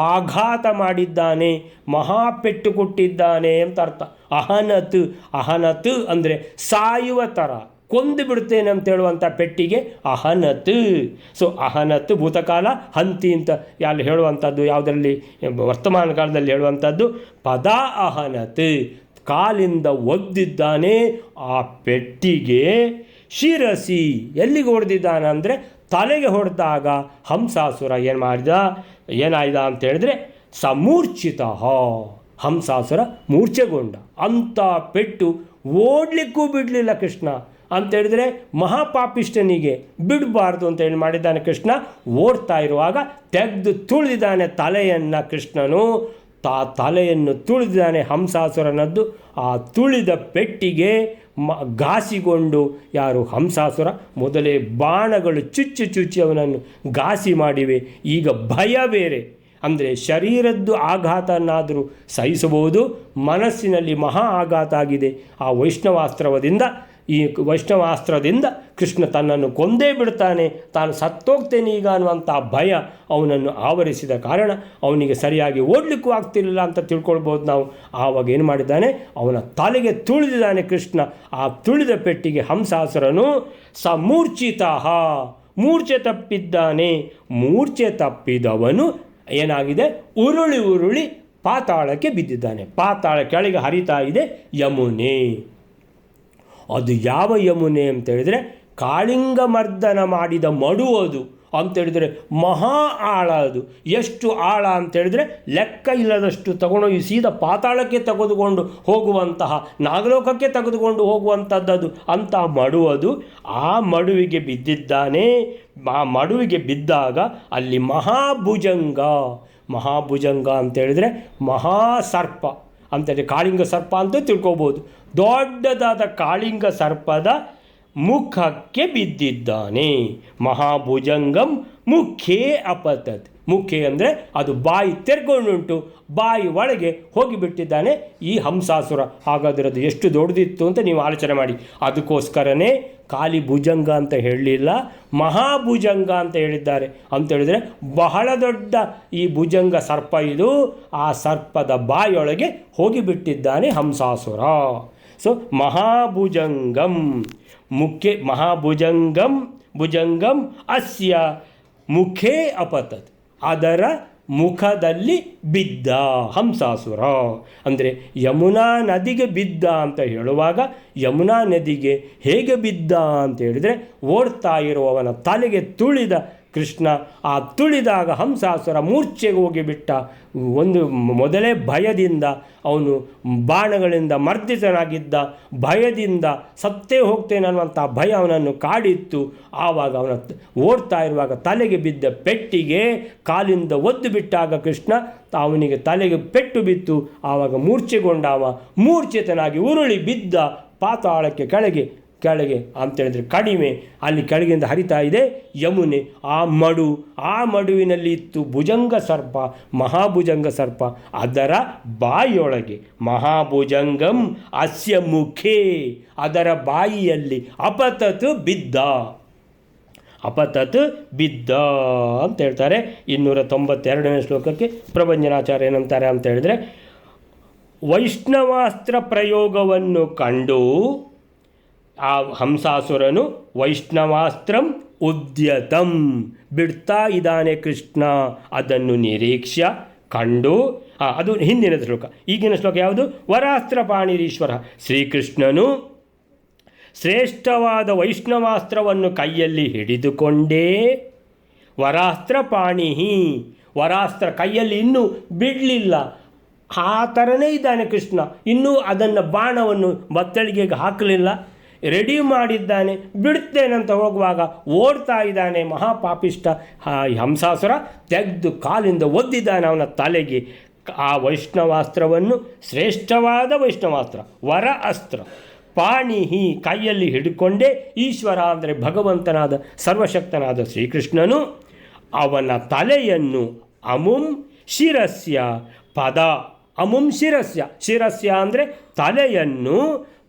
ಆಘಾತ ಮಾಡಿದ್ದಾನೆ, ಮಹಾಪೆಟ್ಟು ಕೊಟ್ಟಿದ್ದಾನೆ ಅಂತ ಅರ್ಥ. ಅಹನತ್, ಅಹನತ್ ಅಂದರೆ ಸಾಯುವ ಥರ, ಕೊಂದು ಬಿಡ್ತೇನೆ ಅಂತ ಹೇಳುವಂಥ ಪೆಟ್ಟಿಗೆ ಅಹನತ್. ಸೊ ಅಹನತ್ ಭೂತಕಾಲ, ಹಂತಿ ಅಂತ ಅಲ್ಲಿ ಹೇಳುವಂಥದ್ದು ಯಾವುದರಲ್ಲಿ ವರ್ತಮಾನ ಕಾಲದಲ್ಲಿ ಹೇಳುವಂಥದ್ದು ಪದ ಅಹನತ್, ಕಾಲಿಂದ ಒದ್ದಿದ್ದಾನೆ ಆ ಪೆಟ್ಟಿಗೆ. ಶಿರಸಿ ಎಲ್ಲಿಗೆ ಹೊಡೆದಿದ್ದಾನೆ ಅಂದರೆ ತಲೆಗೆ ಹೊಡೆದಾಗ ಹಂಸಾಸುರ ಏನು ಮಾಡಿದ, ಏನಾಯ್ದ ಅಂತ ಹೇಳಿದ್ರೆ ಸಮೂರ್ಛಿತ, ಹಂಸಾಸುರ ಮೂರ್ಛೆಗೊಂಡ. ಅಂಥ ಪೆಟ್ಟು ಓಡಲಿಕ್ಕೂ ಬಿಡಲಿಲ್ಲ ಕೃಷ್ಣ ಅಂತೇಳಿದರೆ ಮಹಾಪಾಪಿಷ್ಟನಿಗೆ ಬಿಡಬಾರ್ದು ಅಂತ ಹೇಳಿ ಮಾಡಿದ್ದಾನೆ ಕೃಷ್ಣ. ಓಡ್ತಾ ಇರುವಾಗ ತೆಗೆದು ತುಳಿದಿದ್ದಾನೆ ತಲೆಯನ್ನು ಕೃಷ್ಣನು. ತಲೆಯನ್ನು ತುಳಿದಿದ್ದಾನೆ ಹಂಸಾಸುರನದ್ದು. ಆ ತುಳಿದ ಪೆಟ್ಟಿಗೆ ಘಾಸಿಗೊಂಡು ಯಾರು ಹಂಸಾಸುರ, ಮೊದಲೇ ಬಾಣಗಳು ಚುಚ್ಚಿ ಅವನನ್ನು ಘಾಸಿ ಮಾಡಿವೆ. ಈಗ ಭಯ ಬೇರೆ, ಅಂದರೆ ಶರೀರದ್ದು ಆಘಾತನಾದರೂ ಸಹಿಸಬಹುದು, ಮನಸ್ಸಿನಲ್ಲಿ ಮಹಾ ಆಘಾತ ಆಗಿದೆ. ಆ ವೈಷ್ಣವಾಸ್ತ್ರದಿಂದ, ಈ ವೈಷ್ಣವಾಸ್ತ್ರದಿಂದ ಕೃಷ್ಣ ತನ್ನನ್ನು ಕೊಂದೇ ಬಿಡ್ತಾನೆ, ತಾನು ಸತ್ತೋಗ್ತೇನೆ ಈಗ ಅನ್ನುವಂಥ ಭಯ ಅವನನ್ನು ಆವರಿಸಿದ ಕಾರಣ ಅವನಿಗೆ ಸರಿಯಾಗಿ ಓಡಲಿಕ್ಕೂ ಆಗ್ತಿರಲಿಲ್ಲ ಅಂತ ತಿಳ್ಕೊಳ್ಬೋದು ನಾವು. ಆವಾಗ ಏನು ಮಾಡಿದ್ದಾನೆ, ಅವನ ತಲೆಗೆ ತುಳಿದಿದ್ದಾನೆ ಕೃಷ್ಣ. ಆ ತುಳಿದ ಪೆಟ್ಟಿಗೆ ಹಂಸಾಸುರನು ಸಮೂರ್ಛಿತ, ಮೂರ್ಛೆ ತಪ್ಪಿದ್ದಾನೆ. ಮೂರ್ಛೆ ತಪ್ಪಿದವನು ಏನಾಗಿದೆ, ಉರುಳಿ ಉರುಳಿ ಪಾತಾಳಕ್ಕೆ ಬಿದ್ದಿದ್ದಾನೆ. ಪಾತಾಳ ಕೆಳಗೆ ಹರಿತಾ ಇದೆ ಯಮುನೆ. ಅದು ಯಾವ ಯಮುನೆ ಅಂತೇಳಿದರೆ ಕಾಳಿಂಗ ಮರ್ದನ ಮಾಡಿದ ಮಡು ಅದು ಅಂತೇಳಿದರೆ ಮಹಾ ಆಳ. ಅದು ಎಷ್ಟು ಆಳ ಅಂತೇಳಿದರೆ ಲೆಕ್ಕ ಇಲ್ಲದಷ್ಟು ತಗೊಂಡೋಗಿ ಸೀದಾ ಪಾತಾಳಕ್ಕೆ ತೆಗೆದುಕೊಂಡು ಹೋಗುವಂತಹ, ನಾಗಲೋಕಕ್ಕೆ ತೆಗೆದುಕೊಂಡು ಹೋಗುವಂಥದ್ದು ಅಂಥ ಮಡು ಅದು. ಆ ಮಡುವಿಗೆ ಬಿದ್ದಿದ್ದಾನೆ. ಆ ಮಡುವಿಗೆ ಬಿದ್ದಾಗ ಅಲ್ಲಿ ಮಹಾಭುಜಂಗ, ಮಹಾಭುಜಂಗ ಅಂತೇಳಿದರೆ ಮಹಾಸರ್ಪ ಅಂತೇಳಿ ಕಾಳಿಂಗ ಸರ್ಪ ಅಂತ ತಿಳ್ಕೊಬೋದು. ದೊಡ್ಡದಾದ ಕಾಳಿಂಗ ಸರ್ಪದ ಮುಖಕ್ಕೆ ಬಿದ್ದಿದ್ದಾನೆ. ಮಹಾಭುಜಂಗಂ ಮುಖೇ ಅಪತತ್. ಮುಖೆ ಅಂದರೆ ಅದು ಬಾಯಿ ತೆರ್ಕೊಂಡುಂಟು, ಬಾಯಿ ಒಳಗೆ ಹೋಗಿಬಿಟ್ಟಿದ್ದಾನೆ ಈ ಹಂಸಾಸುರ. ಹಾಗಾದರೆ ಅದು ಎಷ್ಟು ದೊಡ್ಡದಿತ್ತು ಅಂತ ನೀವು ಆಲೋಚನೆ ಮಾಡಿ. ಅದಕ್ಕೋಸ್ಕರನೇ ಖಾಲಿ ಭುಜಂಗ ಅಂತ ಹೇಳಲಿಲ್ಲ, ಮಹಾಭುಜಂಗ ಅಂತ ಹೇಳಿದ್ದಾರೆ. ಅಂತೇಳಿದರೆ ಬಹಳ ದೊಡ್ಡ ಈ ಭುಜಂಗ ಸರ್ಪ ಇದು. ಆ ಸರ್ಪದ ಬಾಯೊಳಗೆ ಹೋಗಿಬಿಟ್ಟಿದ್ದಾನೆ ಹಂಸಾಸುರ. ಸೊ ಮಹಾಭುಜಂಗಂ ಮುಖೆ, ಮಹಾಭುಜಂಗಂ ಭುಜಂಗಂ ಅಸ್ಯ ಮುಖೇ ಅಪತತ್. ಅದರ ಮುಖದಲ್ಲಿ ಬಿದ್ದ ಹಂಸಾಸುರ. ಅಂದರೆ ಯಮುನಾ ನದಿಗೆ ಬಿದ್ದ ಅಂತ ಹೇಳುವಾಗ ಯಮುನಾ ನದಿಗೆ ಹೇಗೆ ಬಿದ್ದ ಅಂತ ಹೇಳಿದರೆ ಓಡ್ತಾ ಇರುವವನ ತಲೆಗೆ ತುಳಿದ ಕೃಷ್ಣ. ಆ ತುಳಿದಾಗ ಹಂಸಾಸುರ ಮೂರ್ಛೆಗೆ ಹೋಗಿಬಿಟ್ಟ. ಒಂದು ಮೊದಲೇ ಭಯದಿಂದ ಅವನು ಬಾಣಗಳಿಂದ ಮರ್ದಿತನಾಗಿದ್ದ, ಭಯದಿಂದ ಸತ್ತೇ ಹೋಗ್ತೇನೆ ಅನ್ನುವಂಥ ಭಯ ಅವನನ್ನು ಕಾಡಿತ್ತು. ಆವಾಗ ಅವನ ಓಡ್ತಾ ಇರುವಾಗ ತಲೆಗೆ ಬಿದ್ದ ಪೆಟ್ಟಿಗೆ ಕಾಲಿಂದ ಒದ್ದು ಬಿಟ್ಟಾಗ ಕೃಷ್ಣ ಅವನಿಗೆ ತಲೆಗೆ ಪೆಟ್ಟು ಬಿತ್ತು. ಆವಾಗ ಮೂರ್ಛೆಗೊಂಡವ, ಮೂರ್ಛಿತನಾಗಿ ಉರುಳಿ ಬಿದ್ದ ಪಾತಾಳಕ್ಕೆ ಕೆಳಗೆ ಅಂತೇಳಿದರೆ ಕಡಿಮೆ, ಅಲ್ಲಿ ಕೆಳಗಿಂದ ಹರಿತಾ ಇದೆ ಯಮುನೆ. ಆ ಮಡುವಿನಲ್ಲಿ ಇತ್ತು ಭುಜಂಗ ಸರ್ಪ, ಮಹಾಭುಜಂಗ ಸರ್ಪ. ಅದರ ಬಾಯಿಯೊಳಗೆ ಮಹಾಭುಜಂಗಂ ಅಸ್ಯ ಮುಖೇ, ಅದರ ಬಾಯಿಯಲ್ಲಿ ಅಪತತ್ ಬಿದ್ದ ಅಂತ ಹೇಳ್ತಾರೆ. 292ನೇ ಶ್ಲೋಕಕ್ಕೆ ಪ್ರಭಂಜನಾಚಾರ್ಯ ಏನಂತಾರೆ ಅಂತ ಹೇಳಿದರೆ, ವೈಷ್ಣವಾಸ್ತ್ರ ಪ್ರಯೋಗವನ್ನು ಕಂಡು ಆ ಹಂಸಾಸುರನು ವೈಷ್ಣವಾಸ್ತ್ರಂ ಉದ್ಯತಂ ಬಿಡ್ತಾ ಇದ್ದಾನೆ ಕೃಷ್ಣ. ಅದನ್ನು ನಿರೀಕ್ಷ್ಯ ಕಂಡು, ಅದು ಹಿಂದಿನ ಶ್ಲೋಕ. ಈಗಿನ ಶ್ಲೋಕ ಯಾವುದು? ವರಾಸ್ತ್ರ ಪಾಣಿರೀಶ್ವರ. ಶ್ರೀಕೃಷ್ಣನು ಶ್ರೇಷ್ಠವಾದ ವೈಷ್ಣವಾಸ್ತ್ರವನ್ನು ಕೈಯಲ್ಲಿ ಹಿಡಿದುಕೊಂಡೇ ವರಾಸ್ತ್ರ ಪಾಣಿಹಿ, ವರಾಸ್ತ್ರ ಕೈಯಲ್ಲಿ ಇನ್ನೂ ಬಿಡಲಿಲ್ಲ, ಆ ಥರನೇ ಇದ್ದಾನೆ ಕೃಷ್ಣ. ಇನ್ನೂ ಅದನ್ನು ಬಾಣವನ್ನು ಬತ್ತಳಿಗೆಗೆ ಹಾಕಲಿಲ್ಲ, ರೆಡಿ ಮಾಡಿದ್ದಾನೆ. ಬಿಡ್ತೇನಂತ ಹೋಗುವಾಗ ಓಡ್ತಾ ಇದ್ದಾನೆ ಮಹಾಪಾಪಿಷ್ಟ ಹಂಸಾಸುರ. ತೆಗೆದು ಕಾಲಿಂದ ಒದ್ದಿದ್ದಾನೆ ಅವನ ತಲೆಗೆ ಆ ವೈಷ್ಣವಾಸ್ತ್ರವನ್ನು. ಶ್ರೇಷ್ಠವಾದ ವೈಷ್ಣವಾಸ್ತ್ರ, ವರ ಅಸ್ತ್ರ. ಪಾಣಿಹಿ ಕೈಯಲ್ಲಿ ಹಿಡ್ಕೊಂಡೇ ಈಶ್ವರ ಅಂದರೆ ಭಗವಂತನಾದ ಸರ್ವಶಕ್ತನಾದ ಶ್ರೀಕೃಷ್ಣನು ಅವನ ತಲೆಯನ್ನು ಅಮುಂ ಶಿರಸ್ಯ ಪದ, ಅಮುಂ ಶಿರಸ್ಯ ಅಂದರೆ ತಲೆಯನ್ನು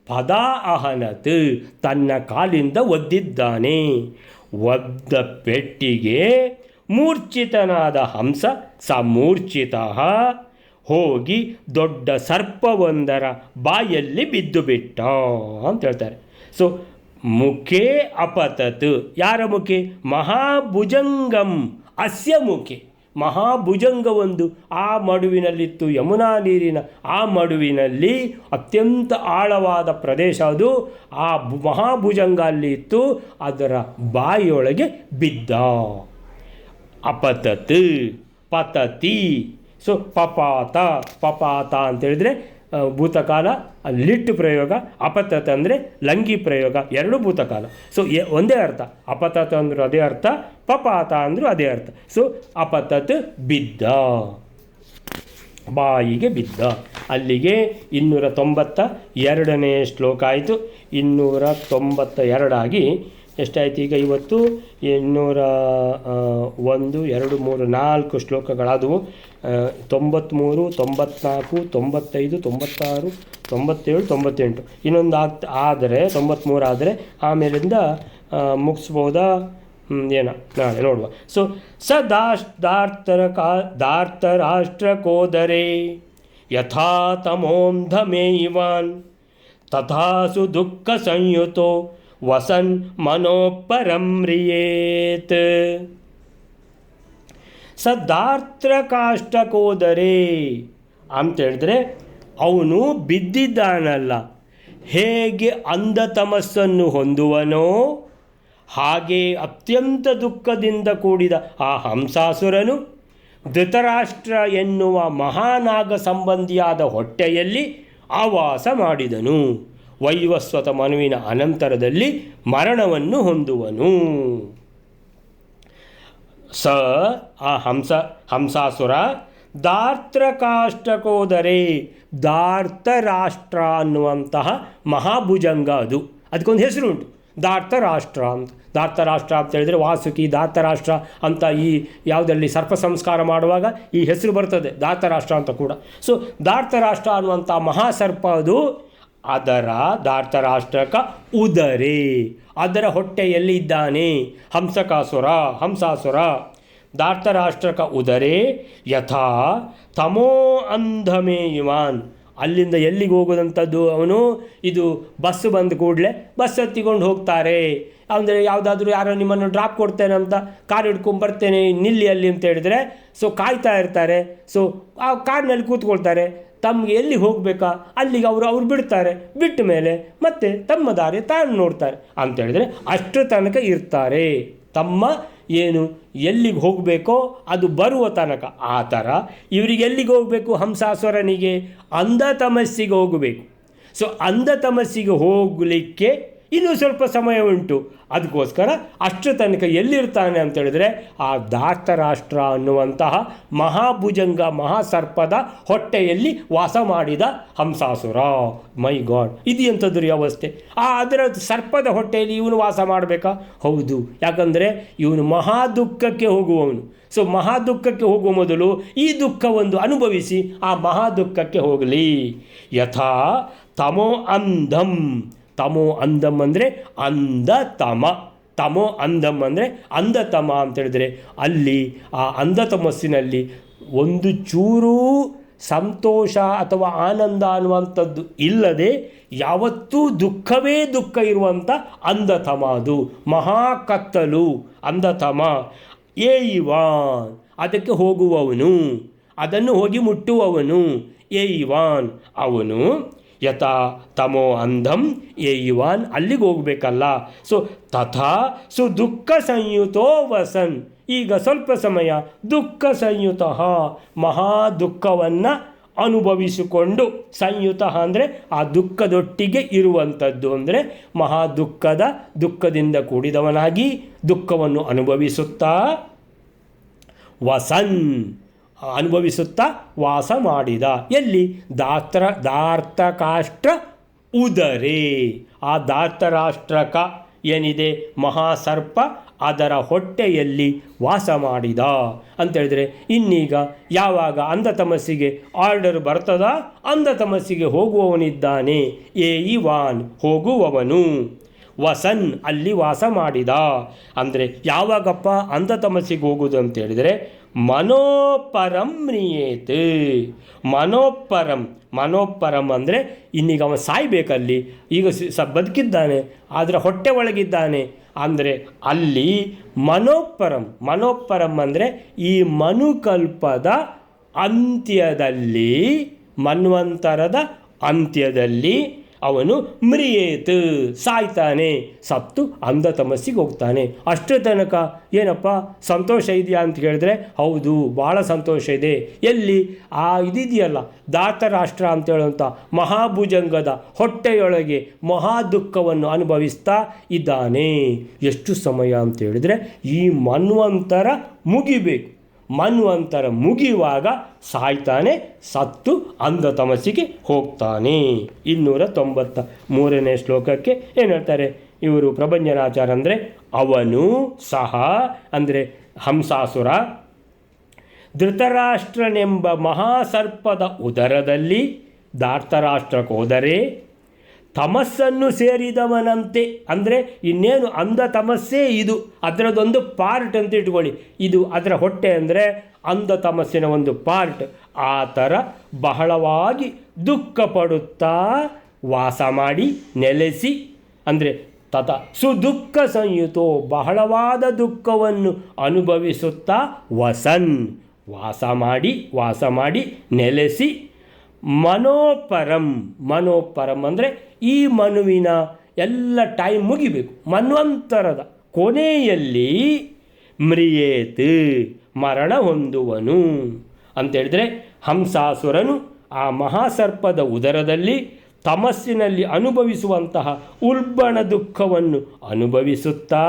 ಪದ ಅಹನತ್ ತನ್ನ ಕಾಲಿಂದ ಒದ್ದಿದ್ದಾನೆ. ಒದ್ದ ಪೆಟ್ಟಿಗೆ ಮೂರ್ಛಿತನಾದ ಹಂಸ ಸಮೂರ್ಛಿತ ಹೋಗಿ ದೊಡ್ಡ ಸರ್ಪವೊಂದರ ಬಾಯಲ್ಲಿ ಬಿದ್ದು ಬಿಟ್ಟ ಅಂತ ಹೇಳ್ತಾರೆ. ಸೊ ಮುಖೇ ಅಪತತ್, ಯಾರ ಮುಖೆ? ಮಹಾಭುಜಂಗಂ ಅಸ್ಯ ಮುಖೆ. ಮಹಾಭುಜಂಗವೊಂದು ಆ ಮಡುವಿನಲ್ಲಿತ್ತು, ಯಮುನಾ ನೀರಿನ ಆ ಮಡುವಿನಲ್ಲಿ ಅತ್ಯಂತ ಆಳವಾದ ಪ್ರದೇಶ ಅದು. ಆ ಮಹಾಭುಜಂಗ ಅಲ್ಲಿ ಇತ್ತು, ಅದರ ಬಾಯಿಯೊಳಗೆ ಬಿದ್ದ. ಅಪತತ್ ಪತತಿ. ಸೊ ಪಪಾತ ಅಂತೇಳಿದರೆ ಭೂತಕಾಲ, ಲಿಟ್ ಪ್ರಯೋಗ. ಅಪತತ್ ಅಂದರೆ ಲಂಗಿ ಪ್ರಯೋಗ, ಎರಡು ಭೂತಕಾಲ. ಸೊ ಒಂದೇ ಅರ್ಥ. ಅಪತತ್ ಅಂದರೂ ಅದೇ ಅರ್ಥ, ಪಪಾತ ಅಂದರೂ ಅದೇ ಅರ್ಥ. ಸೊ ಅಪತತ್ ಬಿದ್ದ, ಬಾಯಿಗೆ ಬಿದ್ದ. ಅಲ್ಲಿಗೆ 292ನೇ ಶ್ಲೋಕ ಆಯಿತು. 292 ಆಗಿ ಎಷ್ಟಾಯಿತು ಈಗ? ಇವತ್ತು 201, 2, 3, 4 ಶ್ಲೋಕಗಳಾದವು. 93, 94, 95, 96, 97, 98. ಇನ್ನೊಂದು ಆದರೆ 93 ಆದರೆ ಆಮೇಲಿಂದ ಮುಗಿಸ್ಬೋದಾ ನಾಳೆ ನೋಡುವ. ಸೊ ದಾರ್ತರಾಷ್ಟ್ರಕೋದರೇ ಯಥಾ ತಮೋಂಧಮೇ ಇವಾನ್ ತಥಾಸು ದುಃಖ ಸಂಯುತೋ ವಸನ್ ಮನೋಪರಮ್ರಿಯೇತ್. ಸದಾರ್ತ್ರಕಾಷ್ಟಕೋದರೇ ಅಂತೇಳಿದ್ರೆ ಅವನು ಬಿದ್ದಿದ್ದಾನಲ್ಲ, ಹೇಗೆ ಅಂಧತಮಸ್ಸನ್ನು ಹೊಂದುವನೋ ಹಾಗೆ ಅತ್ಯಂತ ದುಃಖದಿಂದ ಕೂಡಿದ ಆ ಹಂಸಾಸುರನು ಧೃತರಾಷ್ಟ್ರ ಎನ್ನುವ ಮಹಾನಾಗ ಸಂಬಂಧಿಯಾದ ಹೊಟ್ಟೆಯಲ್ಲಿ ಆವಾಸ ಮಾಡಿದನು. ವೈವಸ್ವತ ಮನುವಿನ ಅನಂತರದಲ್ಲಿ ಮರಣವನ್ನು ಹೊಂದುವನು. ಆ ಹಂಸಾಸುರ ದಾರ್ತ್ರಕಾಷ್ಟಕೋದರೇ, ದಾರ್ತರಾಷ್ಟ್ರ ಅನ್ನುವಂತಹ ಮಹಾಭುಜಂಗ ಅದು. ಅದಕ್ಕೊಂದು ಹೆಸರು ಉಂಟು, ದಾರ್ತರಾಷ್ಟ್ರ ಅಂತ. ದಾರ್ತರಾಷ್ಟ್ರ ಅಂತ ಹೇಳಿದರೆ ವಾಸುಕಿ ದಾರ್ತರಾಷ್ಟ್ರ ಅಂತ ಈ ಯಾವುದರಲ್ಲಿ ಸರ್ಪ ಸಂಸ್ಕಾರ ಮಾಡುವಾಗ ಈ ಹೆಸರು ಬರ್ತದೆ, ದಾರ್ತರಾಷ್ಟ್ರ ಅಂತ ಕೂಡ. ಸೊ ದಾರ್ತರಾಷ್ಟ್ರ ಅನ್ನುವಂಥ ಮಹಾಸರ್ಪ ಅದು. ಅದರ ದಾರ್ತರಾಷ್ಟ್ರಕ ಉದರೇ, ಅದರ ಹೊಟ್ಟೆಯಲ್ಲಿ ಇದ್ದಾನೆ ಹಂಸಾಸುರ. ದಾರ್ತರಾಷ್ಟ್ರಕ ಉದರೇ ಯಥಾ ತಮೋ ಅಂಧಮೇ ಇವಾನ್. ಅಲ್ಲಿಂದ ಎಲ್ಲಿಗೆ ಹೋಗೋದಂಥದ್ದು ಅವನು? ಇದು ಬಸ್ ಬಂದ ಕೂಡಲೇ ಬಸ್ ಹತ್ತಿಕೊಂಡು ಹೋಗ್ತಾರೆ. ಅಂದರೆ ಯಾವುದಾದ್ರೂ ಯಾರೋ ನಿಮ್ಮನ್ನು ಡ್ರಾಪ್ ಕೊಡ್ತೇನೆ ಅಂತ ಕಾರ್ ಹಿಡ್ಕೊಂಬರ್ತೇನೆ ನಿಲ್ಲಿ ಅಲ್ಲಿ ಅಂತ ಹೇಳಿದರೆ ಸೊ ಕಾಯ್ತಾ ಇರ್ತಾರೆ. ಸೊ ಆ ಕಾರ್ನಲ್ಲಿ ಕೂತ್ಕೊಳ್ತಾರೆ, ತಮಗೆ ಎಲ್ಲಿ ಹೋಗಬೇಕಾ ಅಲ್ಲಿಗೆ ಅವರು ಬಿಡ್ತಾರೆ. ಬಿಟ್ಟ ಮೇಲೆ ಮತ್ತೆ ತಮ್ಮ ದಾರಿ ತಾನು ನೋಡ್ತಾರೆ ಅಂತ ಹೇಳಿದರೆ ಅಷ್ಟು ತನಕ ಇರ್ತಾರೆ. ತಮ್ಮ ಏನು ಎಲ್ಲಿಗೆ ಹೋಗಬೇಕೋ ಅದು ಬರುವ ತನಕ. ಆ ಥರ ಇವರಿಗೆ ಎಲ್ಲಿಗೆ ಹೋಗಬೇಕು? ಹಂಸಾಸುರನಿಗೆ ಅಂಧ ತಮಸ್ಸಿಗೆ ಹೋಗಬೇಕು. ಸೊ ಅಂಧ ತಮಸ್ಸಿಗೆ ಹೋಗಲಿಕ್ಕೆ ಇನ್ನೂ ಸ್ವಲ್ಪ ಸಮಯ ಉಂಟು. ಅದಕ್ಕೋಸ್ಕರ ಅಷ್ಟು ತನಕ ಎಲ್ಲಿರ್ತಾನೆ ಅಂತ ಹೇಳಿದ್ರೆ ಆ ಧಾರ್ತರಾಷ್ಟ್ರ ಅನ್ನುವಂತಹ ಮಹಾಭುಜಂಗ ಮಹಾಸರ್ಪದ ಹೊಟ್ಟೆಯಲ್ಲಿ ವಾಸ ಮಾಡಿದ ಹಂಸಾಸುರ. ಮೈ ಗಾಡ್, ಇದು ಎಂಥದ್ದು ಅವಸ್ಥೆ! ಅದರ ಸರ್ಪದ ಹೊಟ್ಟೆಯಲ್ಲಿ ಇವನು ವಾಸ ಮಾಡಬೇಕಾ? ಹೌದು, ಯಾಕಂದರೆ ಇವನು ಮಹಾ ದುಃಖಕ್ಕೆ ಹೋಗುವವನು. ಸೊ ಮಹಾ ದುಃಖಕ್ಕೆ ಹೋಗುವ ಮೊದಲು ಈ ದುಃಖವೊಂದು ಅನುಭವಿಸಿ ಆ ಮಹಾ ದುಃಖಕ್ಕೆ ಹೋಗಲಿ. ಯಥಾ ತಮೋ ಅಂಧಂ. ತಮೋ ಅಂಧಂ ಅಂದರೆ ಅಂಧತಮ. ತಮೋ ಅಂಧಂ ಅಂದರೆ ಅಂಧತಮ ಅಂತೇಳಿದರೆ ಅಲ್ಲಿ ಆ ಅಂಧತಮಸ್ಸಿನಲ್ಲಿ ಒಂದು ಚೂರೂ ಸಂತೋಷ ಅಥವಾ ಆನಂದ ಅನ್ನುವಂಥದ್ದು ಇಲ್ಲದೆ ಯಾವತ್ತೂ ದುಃಖವೇ ದುಃಖ ಇರುವಂಥ ಅಂಧತಮ. ಅದು ಮಹಾ ಕತ್ತಲು ಅಂಧತಮ. ಏಯಿವಾನ್ ಅದಕ್ಕೆ ಹೋಗುವವನು, ಅದನ್ನು ಹೋಗಿ ಮುಟ್ಟುವವನು ಏಯಿವಾನ್ ಅವನು. ಯಥಾ ತಮೋ ಅಂಧಂ ಏಯಿವಾನ್ ಅಲ್ಲಿಗೆ ಹೋಗಬೇಕಲ್ಲ. ಸೊ ತಥಾ ದುಃಖ ಸಂಯುತೋ ವಸನ್. ಈಗ ಸ್ವಲ್ಪ ಸಮಯ ದುಃಖ ಸಂಯುತ ಮಹಾ ದುಃಖವನ್ನು ಅನುಭವಿಸಿಕೊಂಡು, ಸಂಯುತ ಅಂದರೆ ಆ ದುಃಖದೊಟ್ಟಿಗೆ ಇರುವಂಥದ್ದು, ಅಂದರೆ ಮಹಾ ದುಃಖದಿಂದ ಕೂಡಿದವನಾಗಿ ದುಃಖವನ್ನು ಅನುಭವಿಸುತ್ತಾ ಅನುಭವಿಸುತ್ತಾ ವಾಸ ಮಾಡಿದ. ಎಲ್ಲಿ? ಧಾರ್ತಕಾಷ್ಟ್ರ ಉದರೇ. ಆ ಧಾರ್ತರಾಷ್ಟ್ರಕ ಏನಿದೆ ಮಹಾಸರ್ಪ ಅದರ ಹೊಟ್ಟೆಯಲ್ಲಿ ವಾಸ ಮಾಡಿದ ಅಂತೇಳಿದರೆ ಇನ್ನೀಗ ಯಾವಾಗ ಅಂಧತಮಸ್ಸಿಗೆ ಆರ್ಡರ್ ಬರ್ತದ, ಅಂಧತಮಸ್ಸಿಗೆ ಹೋಗುವವನಿದ್ದಾನೆ. ಏಯಿವಾನ್ ಹೋಗುವವನು. ವಸನ್ ಅಲ್ಲಿ ವಾಸ ಮಾಡಿದ ಅಂದರೆ ಯಾವಾಗಪ್ಪ ಅಂಧತಮಸ್ಸಿಗೆ ಹೋಗುವುದು ಅಂತೇಳಿದರೆ ಮನೋಪರಂ ಮ್ರಿಯೇತ್. ಮನೋಪರಂ ಅಂದರೆ ಇನ್ನೀಗ ಅವನು ಸಾಯ್ಬೇಕಲ್ಲಿ. ಈಗ ಬದುಕಿದ್ದಾನೆ ಆದರೆ ಹೊಟ್ಟೆ ಒಳಗಿದ್ದಾನೆ ಅಂದರೆ ಅಲ್ಲಿ ಮನೋಪರಂ ಅಂದರೆ ಈ ಮನುಕಲ್ಪದ ಅಂತ್ಯದಲ್ಲಿ, ಮನ್ವಂತರದ ಅಂತ್ಯದಲ್ಲಿ ಅವನು ಮ್ರಿಯೇತ್ ಸಾಯ್ತಾನೆ, ಸತ್ತು ಅಂಧತಮಸ್ಸಿಗೆ ಹೋಗ್ತಾನೆ. ಅಷ್ಟು ತನಕ ಏನಪ್ಪ ಸಂತೋಷ ಇದೆಯಾ ಅಂತ ಹೇಳಿದ್ರೆ ಹೌದು, ಭಾಳ ಸಂತೋಷ ಇದೆ. ಎಲ್ಲಿ? ಇದಿದೆಯಲ್ಲ ಧಾರ್ತರಾಷ್ಟ್ರ ಅಂತ ಹೇಳುವಂಥ ಮಹಾಭುಜಂಗದ ಹೊಟ್ಟೆಯೊಳಗೆ ಮಹಾ ದುಃಖವನ್ನು ಅನುಭವಿಸ್ತಾ ಇದ್ದಾನೆ. ಎಷ್ಟು ಸಮಯ ಅಂತ ಹೇಳಿದರೆ ಈ ಮನ್ವಂತರ ಮುಗಿಬೇಕು. ಮನ್ವಂತರ ಮುಗಿಯುವಾಗ ಸಾಯ್ತಾನೆ, ಸತ್ತು ಅಂಧತಮಸ್ಸಿಗೆ ಹೋಗ್ತಾನೆ. 293ನೇ ಶ್ಲೋಕಕ್ಕೆ ಏನು ಹೇಳ್ತಾರೆ ಇವರು ಪ್ರಭಂಜನಾಚಾರ್ಯ ಅಂದರೆ ಅವನು ಸಹ ಅಂದರೆ ಹಂಸಾಸುರ ಧೃತರಾಷ್ಟ್ರನೆಂಬ ಮಹಾಸರ್ಪದ ಉದರದಲ್ಲಿ ಧಾರ್ತರಾಷ್ಟ್ರಕ್ಕೆ ಹೋದರೆ ತಮಸ್ಸನ್ನು ಸೇರಿದವನಂತೆ. ಅಂದರೆ ಇನ್ನೇನು ಅಂಧ ತಮಸ್ಸೇ ಇದು, ಅದರದೊಂದು ಪಾರ್ಟ್ ಅಂತ ಇಟ್ಕೊಳ್ಳಿ. ಇದು ಅದರ ಹೊಟ್ಟೆ ಅಂದರೆ ಅಂಧ ತಮಸ್ಸಿನ ಒಂದು ಪಾರ್ಟ್. ಆ ಥರ ಬಹಳವಾಗಿ ದುಃಖ ಪಡುತ್ತಾ ವಾಸ ಮಾಡಿ ನೆಲೆಸಿ, ಅಂದರೆ ಸುದುಃಖ ಸಂಯುತೋ ಬಹಳವಾದ ದುಃಖವನ್ನು ಅನುಭವಿಸುತ್ತಾ ವಸನ್ ವಾಸ ಮಾಡಿ ನೆಲೆಸಿ ಮನೋಪರಂ ಅಂದರೆ ಈ ಮನುವಿನ ಎಲ್ಲ ಟೈಮ್ ಮುಗಿಬೇಕು, ಮನ್ವಂತರದ ಕೊನೆಯಲ್ಲಿ ಮ್ರಿಯೇತ್ ಮರಣ ಹೊಂದುವನು ಅಂತೇಳಿದರೆ ಹಂಸಾಸುರನು ಆ ಮಹಾಸರ್ಪದ ಉದರದಲ್ಲಿ ತಮಸ್ಸಿನಲ್ಲಿ ಅನುಭವಿಸುವಂತಹ ಉಲ್ಬಣ ದುಃಖವನ್ನು ಅನುಭವಿಸುತ್ತಾ,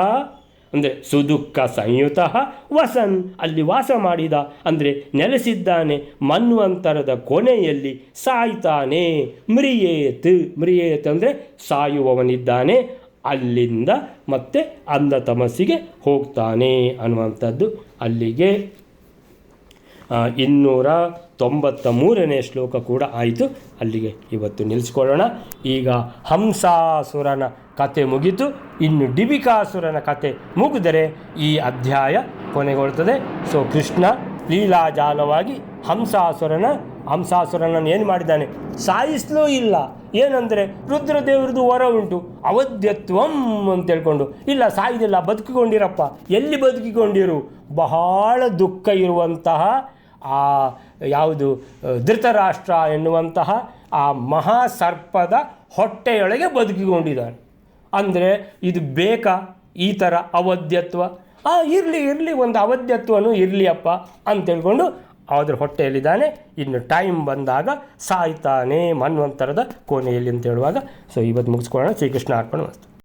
ಅಂದರೆ ಸುದುಃಖ ಸಂಯುತ ವಸನ್ ಅಲ್ಲಿ ವಾಸ ಮಾಡಿದ ಅಂದರೆ ನೆಲೆಸಿದ್ದಾನೆ, ಮನ್ವಂತರದ ಕೊನೆಯಲ್ಲಿ ಸಾಯ್ತಾನೆ. ಮ್ರಿಯೇತ್ ಅಂದರೆ ಸಾಯುವವನಿದ್ದಾನೆ, ಅಲ್ಲಿಂದ ಮತ್ತೆ ಅಂಧತಮಸ್ಸಿಗೆ ಹೋಗ್ತಾನೆ ಅನ್ನುವಂಥದ್ದು. ಅಲ್ಲಿಗೆ 293ನೇ ಶ್ಲೋಕ ಕೂಡ ಆಯಿತು. ಅಲ್ಲಿಗೆ ಇವತ್ತು ನಿಲ್ಲಿಸ್ಕೊಳ್ಳೋಣ. ಈಗ ಹಂಸಾಸುರನ ಕತೆ ಮುಗಿತು, ಇನ್ನು ಡಿಬಿಕಾಸುರನ ಕತೆ ಮುಗಿದರೆ ಈ ಅಧ್ಯಾಯ ಕೊನೆಗೊಳ್ಳುತ್ತದೆ. ಸೊ ಕೃಷ್ಣ ಲೀಲಾಜಾಲವಾಗಿ ಹಂಸಾಸುರನ ಹಂಸಾಸುರನನ್ನು ಏನು ಮಾಡಿದ್ದಾನೆ, ಸಾಯಿಸಲೂ ಇಲ್ಲ. ಏನಂದರೆ ರುದ್ರದೇವ್ರದ್ದು ವರ ಉಂಟು, ಅವಧ್ಯತ್ವಂ ಅಂತ ಹೇಳ್ಕೊಂಡು, ಇಲ್ಲ ಸಾಯುವುದಿಲ್ಲ, ಬದುಕಿಕೊಂಡಿರಪ್ಪ. ಎಲ್ಲಿ ಬದುಕಿಕೊಂಡಿರು? ಬಹಳ ದುಃಖ ಇರುವಂತಹ ಆ ಯಾವುದು ಧೃತರಾಷ್ಟ್ರ ಎನ್ನುವಂತಹ ಆ ಮಹಾಸರ್ಪದ ಹೊಟ್ಟೆಯೊಳಗೆ ಬದುಕಿಕೊಂಡಿದ್ದಾನೆ. ಅಂದರೆ ಇದು ಬೇಕಾ ಈ ಥರ ಅವಧ್ಯತ್ವ? ಇರಲಿ ಒಂದು ಅವಧ್ಯತ್ವನೂ ಇರಲಿ ಅಪ್ಪ ಅಂತೇಳ್ಕೊಂಡು ಅದ್ರ ಹೊಟ್ಟೆಯಲ್ಲಿದ್ದಾನೆ. ಇನ್ನು ಟೈಮ್ ಬಂದಾಗ ಸಾಯ್ತಾನೆ ಮನ್ವಂತರದ ಕೊನೆಯಲ್ಲಿ ಅಂತ ಹೇಳುವಾಗ. ಸೊ ಇವತ್ತು ಮುಗಿಸ್ಕೊಳ್ಳೋಣ. ಶ್ರೀಕೃಷ್ಣ ಅರ್ಪಣ ಮಸ್ತು.